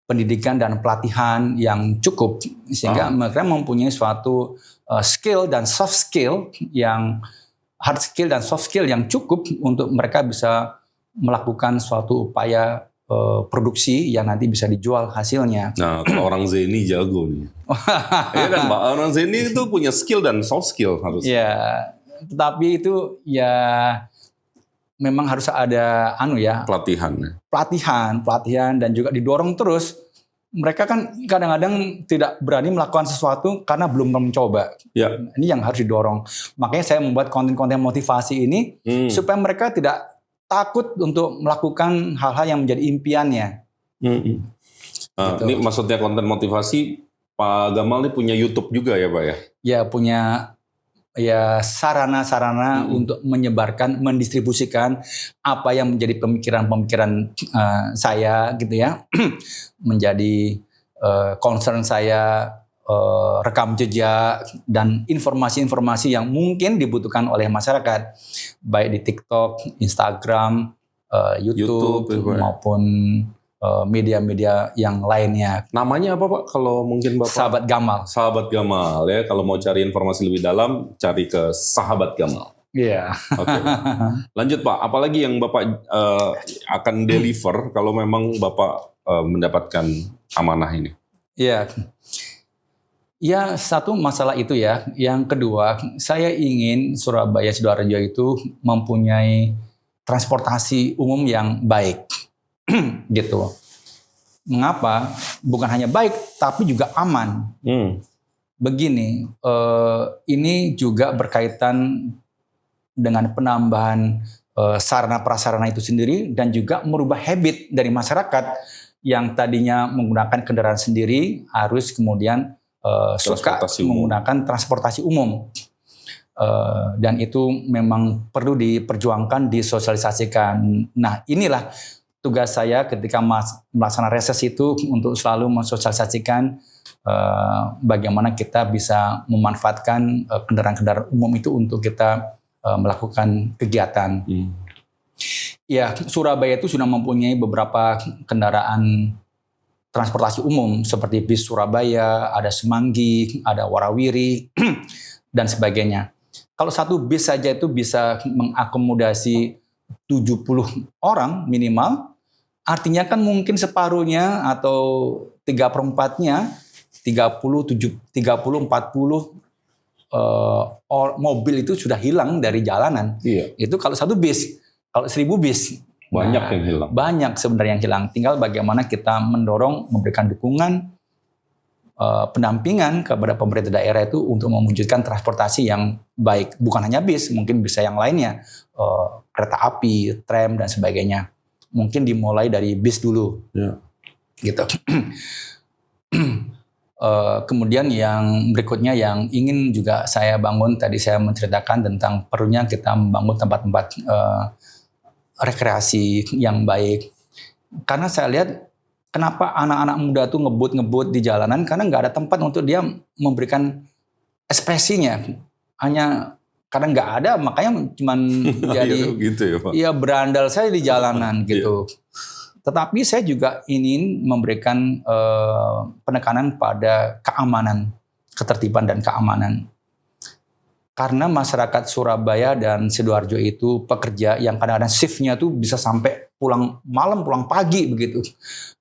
Speaker 2: pendidikan dan pelatihan yang cukup sehingga mereka mempunyai suatu skill dan soft skill yang hard skill dan soft skill yang cukup untuk mereka bisa melakukan suatu upaya produksi yang nanti bisa dijual hasilnya.
Speaker 1: Nah, kalau orang Zeni jago nih. Iya kan, Pak? Orang Zeni itu punya skill dan soft skill harus.
Speaker 2: Ya, tetapi itu ya memang harus ada pelatihan dan juga didorong terus. Mereka kan kadang-kadang tidak berani melakukan sesuatu karena belum mencoba.
Speaker 1: Ya.
Speaker 2: Ini yang harus didorong. Makanya saya membuat konten-konten motivasi ini supaya mereka tidak takut untuk melakukan hal-hal yang menjadi impiannya.
Speaker 1: Gitu. Ini maksudnya konten motivasi, Pak Gamal ini punya YouTube juga ya Pak ya? Ya,
Speaker 2: punya sarana-sarana untuk menyebarkan, mendistribusikan apa yang menjadi pemikiran-pemikiran saya gitu ya, menjadi concern saya, rekam jejak dan informasi-informasi yang mungkin dibutuhkan oleh masyarakat, baik di TikTok, Instagram, YouTube maupun media-media yang lainnya.
Speaker 1: Namanya apa Pak? Kalau mungkin Bapak?
Speaker 2: Sahabat Gamal.
Speaker 1: Sahabat Gamal ya. Kalau mau cari informasi lebih dalam, cari ke Sahabat Gamal.
Speaker 2: Iya.
Speaker 1: Oke. Lanjut Pak. Apalagi yang Bapak akan deliver kalau memang Bapak mendapatkan amanah ini? Iya.
Speaker 2: Ya, satu masalah itu ya. Yang kedua, saya ingin Surabaya Sidoarjo itu mempunyai transportasi umum yang baik. Gitu. Mengapa? Bukan hanya baik, tapi juga aman. Begini, ini juga berkaitan dengan penambahan sarana prasarana itu sendiri dan juga merubah habit dari masyarakat yang tadinya menggunakan kendaraan sendiri harus kemudian suka menggunakan transportasi umum. Dan itu memang perlu diperjuangkan, disosialisasikan. Nah, inilah tugas saya ketika melaksanakan reses itu untuk selalu mensosialisasikan bagaimana kita bisa memanfaatkan kendaraan-kendaraan umum itu untuk kita melakukan kegiatan. Ya, Surabaya itu sudah mempunyai beberapa kendaraan transportasi umum seperti bis Surabaya, ada Semanggi, ada Warawiri, dan sebagainya. Kalau satu bis saja itu bisa mengakomodasi 70 orang minimal, artinya kan mungkin separuhnya atau 3/4-nya, 30-40 mobil itu sudah hilang dari jalanan.
Speaker 1: Iya.
Speaker 2: Itu kalau satu bis. Kalau 1000 bis.
Speaker 1: Banyak yang hilang.
Speaker 2: Banyak sebenarnya yang hilang. Tinggal bagaimana kita mendorong, memberikan dukungan, pendampingan kepada pemerintah daerah itu untuk mewujudkan transportasi yang baik. Bukan hanya bis, mungkin bisa yang lainnya. Kereta api, tram, dan sebagainya. Mungkin dimulai dari bis dulu.
Speaker 1: Ya.
Speaker 2: Gitu. Kemudian yang berikutnya yang ingin juga saya bangun, tadi saya menceritakan tentang perlunya kita membangun tempat-tempat rekreasi yang baik. Karena saya lihat kenapa anak-anak muda tuh ngebut-ngebut di jalanan, karena nggak ada tempat untuk dia memberikan ekspresinya. Hanya karena nggak ada, makanya cuman jadi
Speaker 1: gitu ya, Pak.
Speaker 2: Ya berandal saya di jalanan gitu. Tetapi saya juga ingin memberikan penekanan pada keamanan, ketertiban dan keamanan. Karena masyarakat Surabaya dan Sidoarjo itu pekerja yang kadang-kadang shiftnya tuh bisa sampai pulang malam, pulang pagi begitu.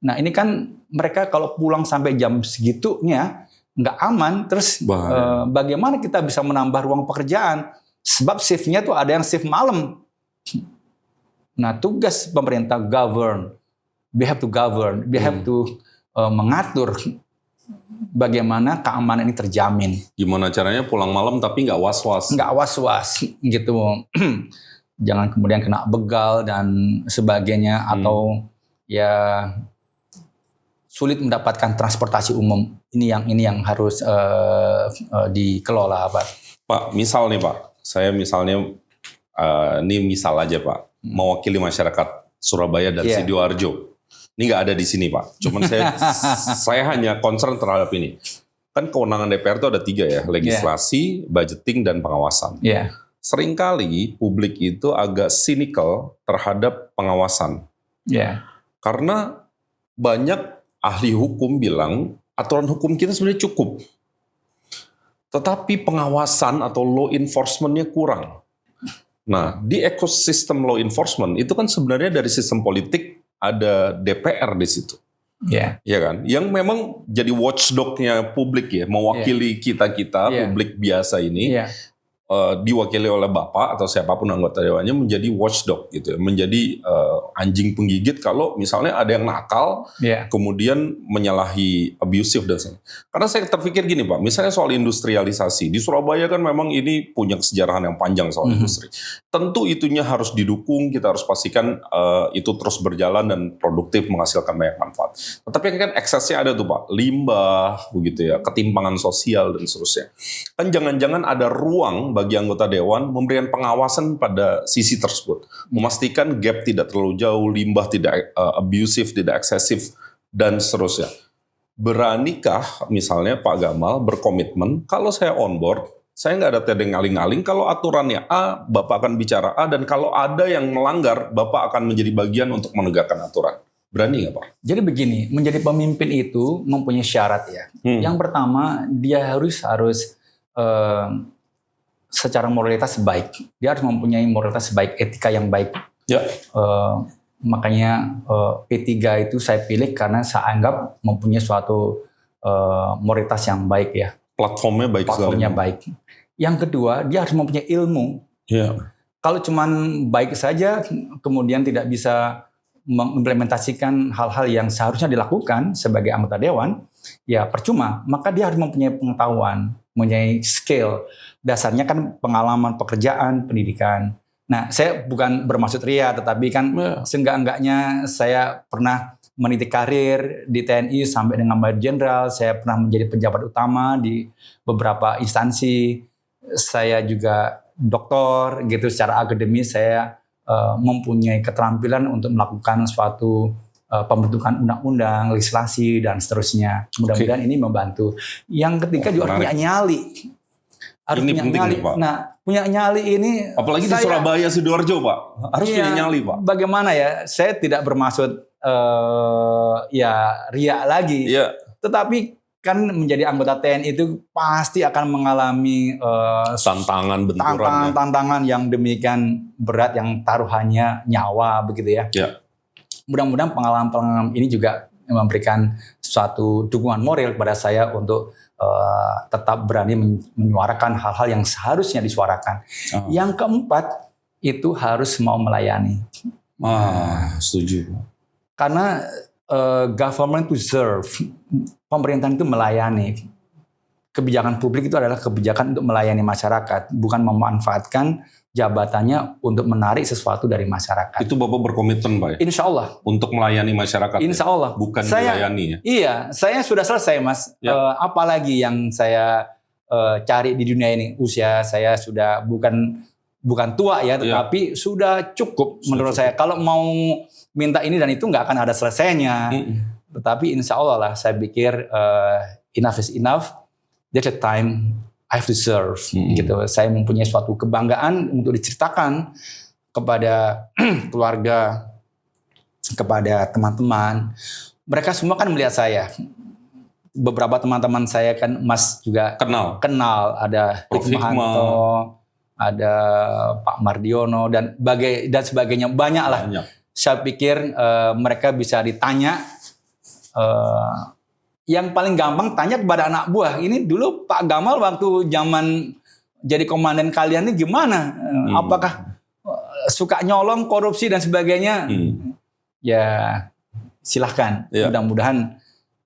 Speaker 2: Nah ini kan mereka kalau pulang sampai jam segitunya nggak aman. Terus bagaimana kita bisa menambah ruang pekerjaan? Sebab shiftnya tuh ada yang shift malam. Nah tugas pemerintah govern. We have to govern. We have to mengatur bagaimana keamanan ini terjamin.
Speaker 1: Gimana caranya pulang malam tapi nggak was-was?
Speaker 2: Nggak was-was gitu. Jangan kemudian kena begal dan sebagainya atau ya sulit mendapatkan transportasi umum. Ini yang harus dikelola, Pak.
Speaker 1: Pak, misal nih Pak, saya misalnya ini misal aja Pak, mewakili masyarakat Surabaya dan Sidoarjo. Ini nggak ada di sini Pak. Cuman saya hanya concern terhadap ini. Kan kewenangan DPR itu ada 3 ya, legislasi, budgeting, dan pengawasan. Seringkali publik itu agak cynical terhadap pengawasan. Karena banyak ahli hukum bilang aturan hukum kita sebenarnya cukup. Tetapi pengawasan atau law enforcement-nya kurang. Nah, di ekosistem law enforcement itu kan sebenarnya dari sistem politik ada DPR di situ. Ya kan? Yang memang jadi watchdog-nya publik ya, mewakili kita-kita publik biasa ini. Diwakili oleh Bapak atau siapapun anggota dewannya menjadi watchdog gitu ya, menjadi anjing penggigit kalau misalnya ada yang nakal, kemudian menyalahi abusive dan sebagainya. Karena saya terpikir gini Pak, misalnya soal industrialisasi di Surabaya kan memang ini punya kesejarahan yang panjang soal industri. Tentu itunya harus didukung, kita harus pastikan itu terus berjalan dan produktif menghasilkan banyak manfaat. Tetapi kan eksesnya ada tuh Pak, limbah begitu ya, ketimpangan sosial dan seterusnya. Kan jangan-jangan ada ruang bagi anggota dewan memberikan pengawasan pada sisi tersebut, memastikan gap tidak terlalu jauh, limbah tidak abusive, tidak eksesif dan seterusnya. Beranikah misalnya Pak Gamal berkomitmen kalau saya on board, saya nggak ada tedeng aling-aling, kalau aturannya A, Bapak akan bicara A, dan kalau ada yang melanggar, Bapak akan menjadi bagian untuk menegakkan aturan. Berani nggak Pak?
Speaker 2: Jadi begini, menjadi pemimpin itu mempunyai syarat ya. Yang pertama, dia harus secara moralitas baik. Dia harus mempunyai moralitas baik, etika yang baik. Makanya P3 itu saya pilih karena saya anggap mempunyai suatu moralitas yang baik ya.
Speaker 1: Platformnya baik.
Speaker 2: Platformnya baik. Yang kedua, dia harus mempunyai ilmu. Kalau cuman baik saja, kemudian tidak bisa mengimplementasikan hal-hal yang seharusnya dilakukan sebagai anggota dewan, ya percuma. Maka dia harus mempunyai pengetahuan, mempunyai skill. Dasarnya kan pengalaman pekerjaan, pendidikan. Nah, saya bukan bermaksud ria, tetapi kan seenggak-enggaknya saya pernah meniti karir di TNI sampai dengan Mayor Jenderal. Saya pernah menjadi pejabat utama di beberapa instansi. Saya juga doktor, gitu. Secara akademis saya mempunyai keterampilan untuk melakukan suatu pembentukan undang-undang, legislasi, dan seterusnya. Mudah-mudahan ini membantu. Yang ketiga juga punya nyali. Harus
Speaker 1: ini
Speaker 2: punya
Speaker 1: penting
Speaker 2: nyali.
Speaker 1: nih, Pak.
Speaker 2: Nah, punya nyali ini
Speaker 1: apalagi di Surabaya, Sidoarjo, Pak. Harus punya nyali, Pak.
Speaker 2: Bagaimana ya? Saya tidak bermaksud riak lagi. Tetapi kan menjadi anggota TNI itu pasti akan mengalami tantangan yang demikian berat yang taruhannya nyawa begitu ya. Mudah-mudahan pengalaman-pengalaman ini juga memberikan suatu dukungan moral kepada saya untuk tetap berani menyuarakan hal-hal yang seharusnya disuarakan. Yang keempat, itu harus mau melayani.
Speaker 1: Setuju.
Speaker 2: Karena government to serve, pemerintahan itu melayani. Kebijakan publik itu adalah kebijakan untuk melayani masyarakat, bukan memanfaatkan jabatannya untuk menarik sesuatu dari masyarakat.
Speaker 1: Itu Bapak berkomitmen, Pak?
Speaker 2: Insya Allah.
Speaker 1: Untuk melayani masyarakat?
Speaker 2: Insya Allah.
Speaker 1: Bukan melayani ya?
Speaker 2: Iya, saya sudah selesai, Mas. Apalagi yang saya cari di dunia ini? Usia saya sudah bukan tua ya, tetapi sudah cukup menurut saya. Kalau mau minta ini dan itu nggak akan ada selesainya. Tetapi insya Allah lah, saya pikir enough is enough. There's a time I have to serve. Gitu. Saya mempunyai suatu kebanggaan untuk diceritakan kepada keluarga, kepada teman-teman. Mereka semua kan melihat saya. Beberapa teman-teman saya kan Mas juga kenal. Ada Hikmahanto, ada Pak Mardiono dan sebagainya, banyak lah. Saya pikir mereka bisa ditanya. Yang paling gampang tanya kepada anak buah. Ini dulu Pak Gamal waktu zaman jadi komandan kalian ini gimana? Apakah suka nyolong, korupsi dan sebagainya? Ya silahkan. Mudah-mudahan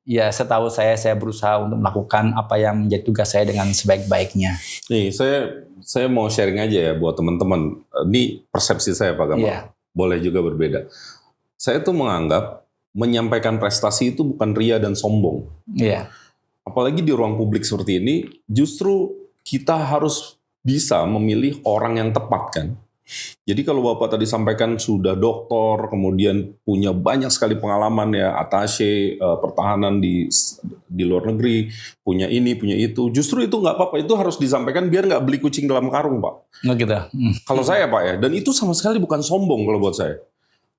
Speaker 2: ya setahu saya berusaha untuk melakukan apa yang menjadi tugas saya dengan sebaik-baiknya.
Speaker 1: Nih saya mau sharing aja ya buat teman-teman. Ini persepsi saya Pak Gamal. Boleh juga berbeda. Saya tuh menganggap menyampaikan prestasi itu bukan ria dan sombong.
Speaker 2: Iya.
Speaker 1: Apalagi di ruang publik seperti ini, justru kita harus bisa memilih orang yang tepat kan. Jadi kalau Bapak tadi sampaikan sudah doktor, kemudian punya banyak sekali pengalaman ya, attaché pertahanan di luar negeri, punya ini, punya itu. Justru itu nggak apa-apa, itu harus disampaikan biar nggak beli kucing dalam karung, Pak.
Speaker 2: Nggak gitu.
Speaker 1: Kalau saya, Pak ya, dan itu sama sekali bukan sombong kalau buat saya.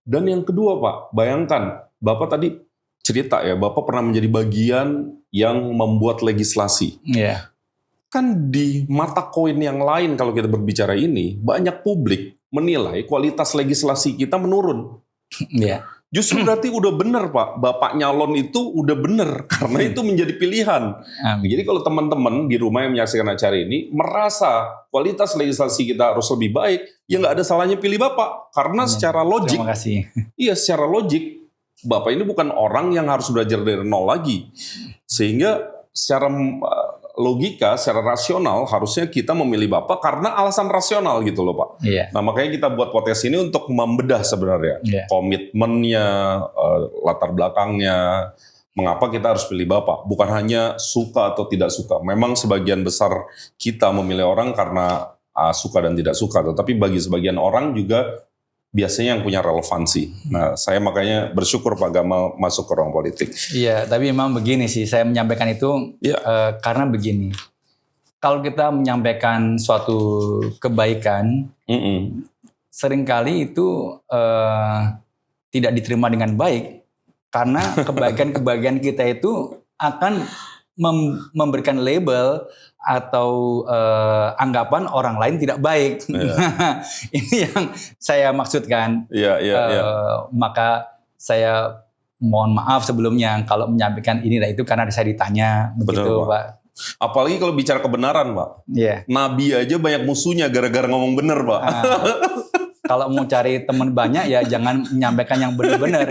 Speaker 1: Dan yang kedua, Pak, bayangkan Bapak tadi cerita ya, Bapak pernah menjadi bagian yang membuat legislasi.
Speaker 2: Iya.
Speaker 1: Kan di mata koin yang lain kalau kita berbicara ini, banyak publik menilai kualitas legislasi kita menurun.
Speaker 2: Iya.
Speaker 1: Justru berarti udah bener Pak, Bapak nyalon itu udah bener, karena itu menjadi pilihan. Jadi kalau teman-teman di rumah yang menyaksikan acara ini merasa kualitas legislasi kita harus lebih baik, ya nggak ada salahnya pilih Bapak. Karena secara logik,
Speaker 2: Terima kasih.
Speaker 1: iya secara logik, Bapak ini bukan orang yang harus belajar dari nol lagi. Sehingga secara logika, secara rasional harusnya kita memilih Bapak karena alasan rasional gitu loh Pak.
Speaker 2: Iya.
Speaker 1: Nah makanya kita buat podcast ini untuk membedah sebenarnya komitmennya, latar belakangnya, mengapa kita harus pilih Bapak. Bukan hanya suka atau tidak suka. Memang sebagian besar kita memilih orang karena suka dan tidak suka, tetapi bagi sebagian orang juga biasanya yang punya relevansi. Nah, saya makanya bersyukur Pak Gamal masuk ke ruang politik.
Speaker 2: Iya, tapi memang begini sih, saya menyampaikan itu karena begini. Kalau kita menyampaikan suatu kebaikan, seringkali itu tidak diterima dengan baik, karena kebaikan-kebaikan kita itu akan memberikan label atau anggapan orang lain tidak baik. Ini yang saya maksudkan. Maka saya mohon maaf sebelumnya kalau menyampaikan ini dan itu karena saya ditanya begitu. Betul, Pak.
Speaker 1: Apalagi kalau bicara kebenaran Pak. Nabi aja banyak musuhnya gara-gara ngomong benar Pak.
Speaker 2: Kalau mau cari teman banyak ya jangan menyampaikan yang benar-benar.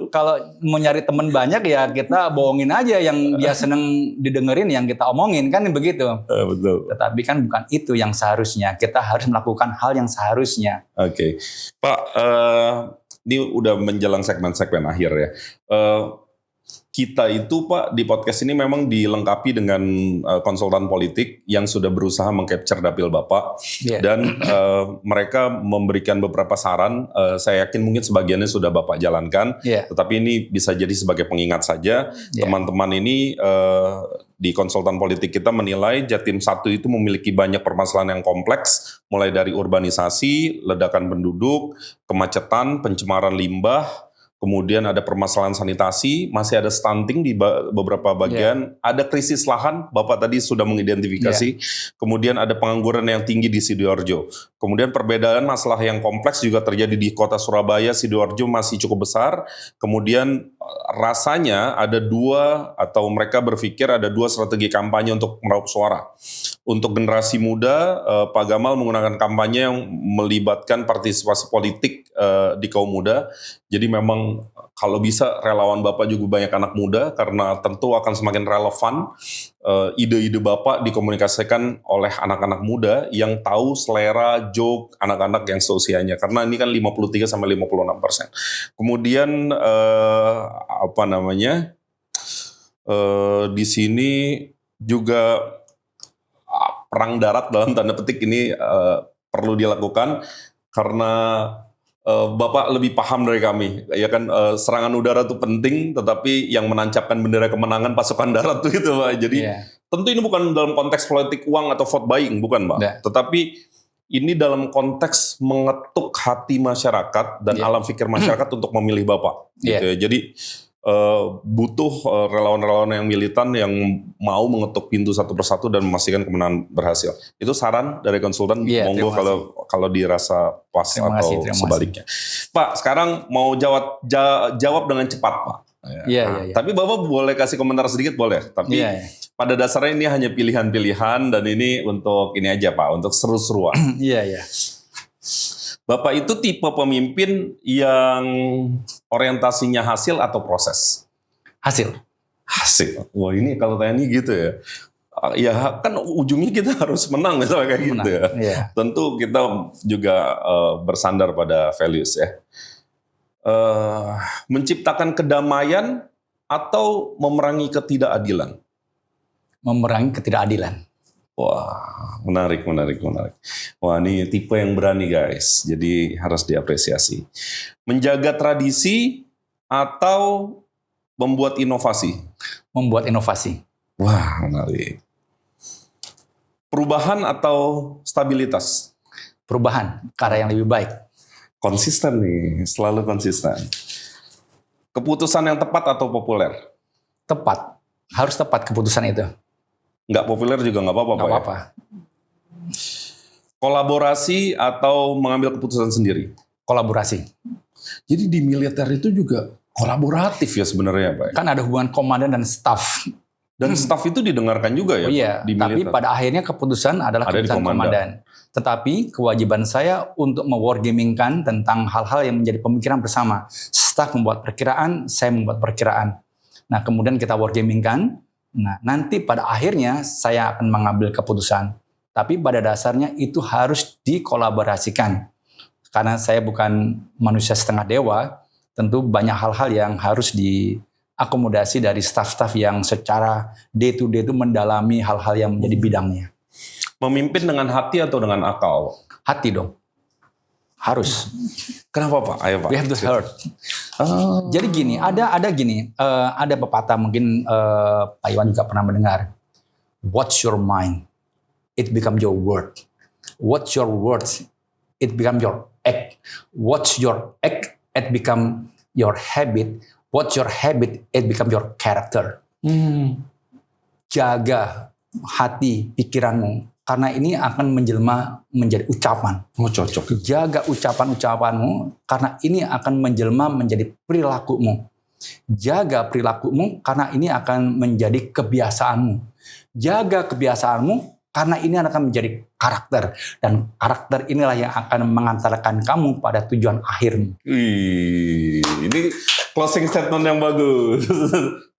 Speaker 2: Kalau mau nyari teman banyak ya kita bohongin aja yang dia seneng didengerin yang kita omongin kan begitu.
Speaker 1: Betul.
Speaker 2: Tetapi kan bukan itu yang seharusnya. Kita harus melakukan hal yang seharusnya.
Speaker 1: Oke. Pak, ini udah menjelang segmen-segmen akhir ya. Kita itu Pak di podcast ini memang dilengkapi dengan konsultan politik yang sudah berusaha mengcapture dapil Bapak dan mereka memberikan beberapa saran. Saya yakin mungkin sebagiannya sudah Bapak jalankan, tetapi ini bisa jadi sebagai pengingat saja. Teman-teman ini di konsultan politik kita menilai Jatim 1 itu memiliki banyak permasalahan yang kompleks, mulai dari urbanisasi, ledakan penduduk, kemacetan, pencemaran limbah. Kemudian ada permasalahan sanitasi, masih ada stunting di beberapa bagian, ada krisis lahan, Bapak tadi sudah mengidentifikasi, kemudian ada pengangguran yang tinggi di Sidoarjo. Kemudian perbedaan masalah yang kompleks juga terjadi di kota Surabaya, Sidoarjo masih cukup besar. Kemudian rasanya ada mereka berpikir ada dua strategi kampanye untuk meraup suara. Untuk generasi muda, Pak Gamal menggunakan kampanye yang melibatkan partisipasi politik di kaum muda. Jadi memang kalau bisa relawan Bapak juga banyak anak muda karena tentu akan semakin relevan ide-ide Bapak dikomunikasikan oleh anak-anak muda yang tahu selera joke anak-anak yang seusianya. Karena ini kan 53-56%. Kemudian di sini juga perang darat dalam tanda petik ini perlu dilakukan karena Bapak lebih paham dari kami, ya kan serangan udara itu penting, tetapi yang menancapkan bendera kemenangan pasukan darat itu Pak. Jadi tentu ini bukan dalam konteks politik uang atau vote buying, bukan Pak. Tetapi ini dalam konteks mengetuk hati masyarakat dan alam pikir masyarakat untuk memilih Bapak. Gitu ya. Jadi butuh relawan-relawan yang militan yang mau mengetuk pintu satu persatu dan memastikan kemenangan berhasil. Itu saran dari konsultan. Monggo kalau dirasa pas atau sebaliknya. Pak, sekarang mau jawab dengan cepat, Pak. Tapi Bapak boleh kasih komentar sedikit boleh. Tapi pada dasarnya ini hanya pilihan-pilihan dan ini untuk ini aja Pak, untuk seru-seruan. Bapak itu tipe pemimpin yang orientasinya hasil atau proses?
Speaker 2: Hasil.
Speaker 1: Wah ini kalau tanya ini gitu ya. Ya kan ujungnya kita harus menang misalnya kayak gitu ya. Tentu kita juga bersandar pada values ya. Menciptakan kedamaian atau memerangi ketidakadilan?
Speaker 2: Memerangi ketidakadilan.
Speaker 1: Wah, menarik. Wah, ini tipe yang berani guys, jadi harus diapresiasi. Menjaga tradisi atau membuat inovasi?
Speaker 2: Membuat inovasi.
Speaker 1: Wah, menarik. Perubahan atau stabilitas?
Speaker 2: Perubahan, ke arah yang lebih baik.
Speaker 1: Konsisten nih, selalu konsisten. Keputusan yang tepat atau populer?
Speaker 2: Tepat, harus tepat keputusan itu.
Speaker 1: Nggak populer juga nggak apa-apa,
Speaker 2: Nggak
Speaker 1: Pak, ya?
Speaker 2: apa-apa.
Speaker 1: Kolaborasi atau mengambil keputusan sendiri?
Speaker 2: Kolaborasi.
Speaker 1: Jadi di militer itu juga kolaboratif ya sebenarnya, Pak.
Speaker 2: Kan ada hubungan komandan dan staf.
Speaker 1: Dan staf itu didengarkan juga ya,
Speaker 2: Oh iya,
Speaker 1: Pak, di
Speaker 2: tapi
Speaker 1: militer.
Speaker 2: pada akhirnya keputusan adalah
Speaker 1: Ada di
Speaker 2: keputusan
Speaker 1: komandan.
Speaker 2: komandan. Tetapi kewajiban saya untuk me-wargamingkan tentang hal-hal yang menjadi pemikiran bersama. Staf membuat perkiraan, saya membuat perkiraan. Nah, kemudian kita wargamingkan. Nah, nanti pada akhirnya saya akan mengambil keputusan. Tapi pada dasarnya itu harus dikolaborasikan. Karena saya bukan manusia setengah dewa, tentu banyak hal-hal yang harus diakomodasi dari staf-staf yang secara day to day itu mendalami hal-hal yang menjadi bidangnya.
Speaker 1: Memimpin dengan hati atau dengan akal?
Speaker 2: Hati dong. Harus.
Speaker 1: Kenapa, Pak? Ayo, Pak.
Speaker 2: We have to heart. Jadi gini, ada pepatah mungkin Pak Iwan juga pernah mendengar. What's your mind? It become your word. What's your words? It become your act. What's your act? It become your habit. What's your habit? It become your character. Jaga hati, pikiranmu. Karena ini akan menjelma menjadi ucapan.
Speaker 1: Oh, cocok.
Speaker 2: Jaga ucapan-ucapanmu, karena ini akan menjelma menjadi perilakumu. Jaga perilakumu, karena ini akan menjadi kebiasaanmu. Jaga kebiasaanmu, karena ini akan menjadi karakter. Dan karakter inilah yang akan mengantarkan kamu pada tujuan akhirmu.
Speaker 1: Wih, ini closing statement yang bagus.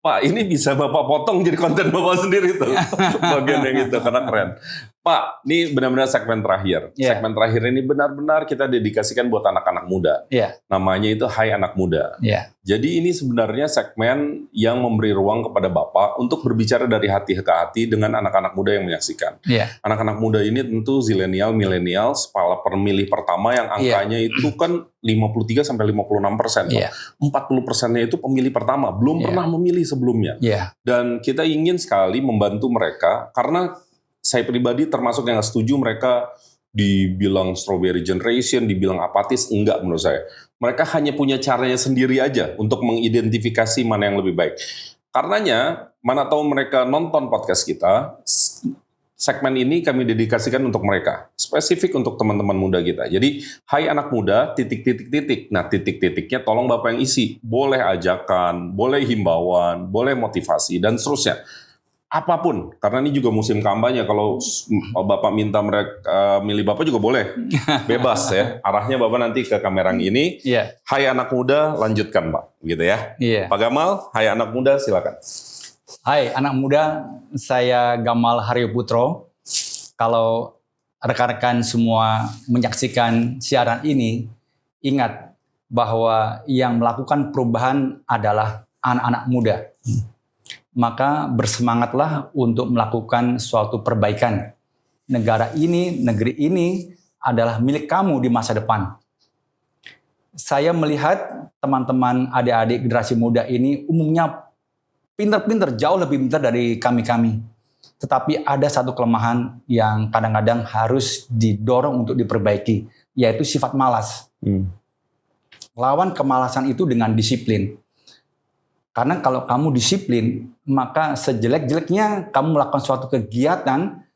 Speaker 1: Pak, ini bisa Bapak potong jadi konten Bapak sendiri tuh. Bagian yang itu, karena keren. Pak, ini benar-benar segmen terakhir.
Speaker 2: Yeah.
Speaker 1: Segmen terakhir ini benar-benar kita dedikasikan buat anak-anak muda.
Speaker 2: Iya.
Speaker 1: Namanya itu Hai Anak Muda.
Speaker 2: Iya.
Speaker 1: Jadi ini sebenarnya segmen yang memberi ruang kepada Bapak untuk berbicara dari hati ke hati dengan anak-anak muda yang menyaksikan.
Speaker 2: Iya.
Speaker 1: Anak-anak muda ini tentu zilenial, milenial, kepala pemilih pertama yang angkanya itu kan 53-56%.
Speaker 2: Iya.
Speaker 1: 40%-nya itu pemilih pertama, belum
Speaker 2: Iya.
Speaker 1: pernah memilih sebelumnya.
Speaker 2: Iya.
Speaker 1: Dan kita ingin sekali membantu mereka, karena saya pribadi termasuk yang nggak setuju mereka dibilang strawberry generation, dibilang apatis, enggak menurut saya. Mereka hanya punya caranya sendiri aja untuk mengidentifikasi mana yang lebih baik. Karenanya, mana tahu mereka nonton podcast kita, segmen ini kami dedikasikan untuk mereka, spesifik untuk teman-teman muda kita. Jadi, hai anak muda, titik-titik-titik. Nah, titik-titiknya tolong Bapak yang isi. Boleh ajakan, boleh himbauan, boleh motivasi, dan seterusnya. Apapun, karena ini juga musim kampanye. Kalau Bapak minta mereka milih Bapak juga boleh, bebas ya. Arahnya Bapak nanti ke kamera yang ini.
Speaker 2: Iya.
Speaker 1: Hai anak muda, lanjutkan Pak, gitu ya.
Speaker 2: Iya.
Speaker 1: Pak Gamal, hai anak muda, silakan.
Speaker 2: Hai anak muda, saya Gamal Haryo Putro. Kalau rekan-rekan semua menyaksikan siaran ini, ingat bahwa yang melakukan perubahan adalah anak-anak muda. Maka bersemangatlah untuk melakukan suatu perbaikan. Negara ini, negeri ini adalah milik kamu di masa depan. Saya melihat teman-teman adik-adik generasi muda ini umumnya pintar-pintar, jauh lebih pintar dari kami-kami. Tetapi ada satu kelemahan yang kadang-kadang harus didorong untuk diperbaiki, yaitu sifat malas. Lawan kemalasan itu dengan disiplin. Karena kalau kamu disiplin, maka sejelek-jeleknya kamu melakukan suatu kegiatan,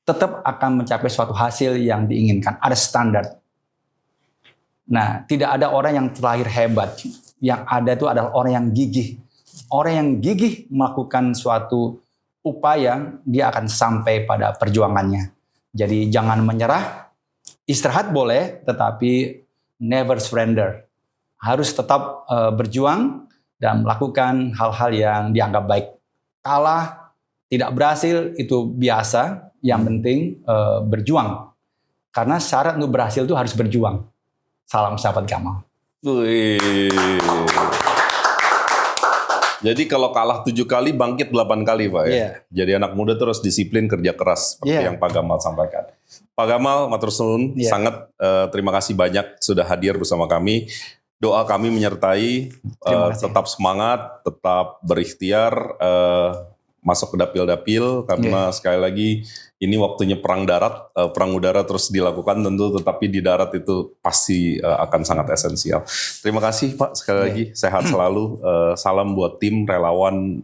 Speaker 2: tetap akan mencapai suatu hasil yang diinginkan. Ada standar. Nah, tidak ada orang yang terlahir hebat. Yang ada itu adalah orang yang gigih. Orang yang gigih melakukan suatu upaya, dia akan sampai pada perjuangannya. Jadi jangan menyerah, istirahat boleh, tetapi never surrender. Harus tetap berjuang, dan melakukan hal-hal yang dianggap baik. Kalah, tidak berhasil, itu biasa. Yang penting berjuang. Karena syarat untuk berhasil itu harus berjuang. Salam sahabat Gamal.
Speaker 1: Wih. Jadi kalau kalah 7 kali, bangkit 8 kali, Pak ya.
Speaker 2: Iya.
Speaker 1: Jadi anak muda terus disiplin, kerja keras, seperti
Speaker 2: Iya.
Speaker 1: yang Pak Gamal sampaikan. Pak Gamal, matur nuwun,
Speaker 2: Iya.
Speaker 1: sangat terima kasih banyak sudah hadir bersama kami. Doa kami menyertai,
Speaker 2: Terima kasih.
Speaker 1: tetap semangat, tetap berikhtiar, masuk ke dapil-dapil, karena sekali lagi ini waktunya perang darat, perang udara terus dilakukan tentu, tetapi di darat itu pasti akan sangat esensial. Terima kasih Pak, sekali lagi sehat selalu, salam buat tim relawan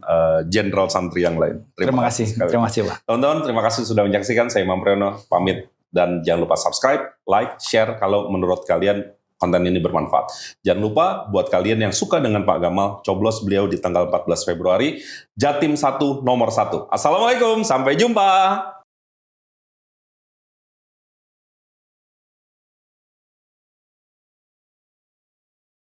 Speaker 1: Jenderal Santri yang lain.
Speaker 2: Terima kasih.
Speaker 1: sekali
Speaker 2: Terima
Speaker 1: lagi.
Speaker 2: kasih, Pak.
Speaker 1: Teman-teman, terima kasih sudah menyaksikan. Saya Imam Priyono, pamit. Dan jangan lupa subscribe, like, share kalau menurut kalian konten ini bermanfaat. Jangan lupa buat kalian yang suka dengan Pak Gamal, coblos beliau di tanggal 14 Februari, Jatim 1 nomor 1. Assalamualaikum, sampai jumpa.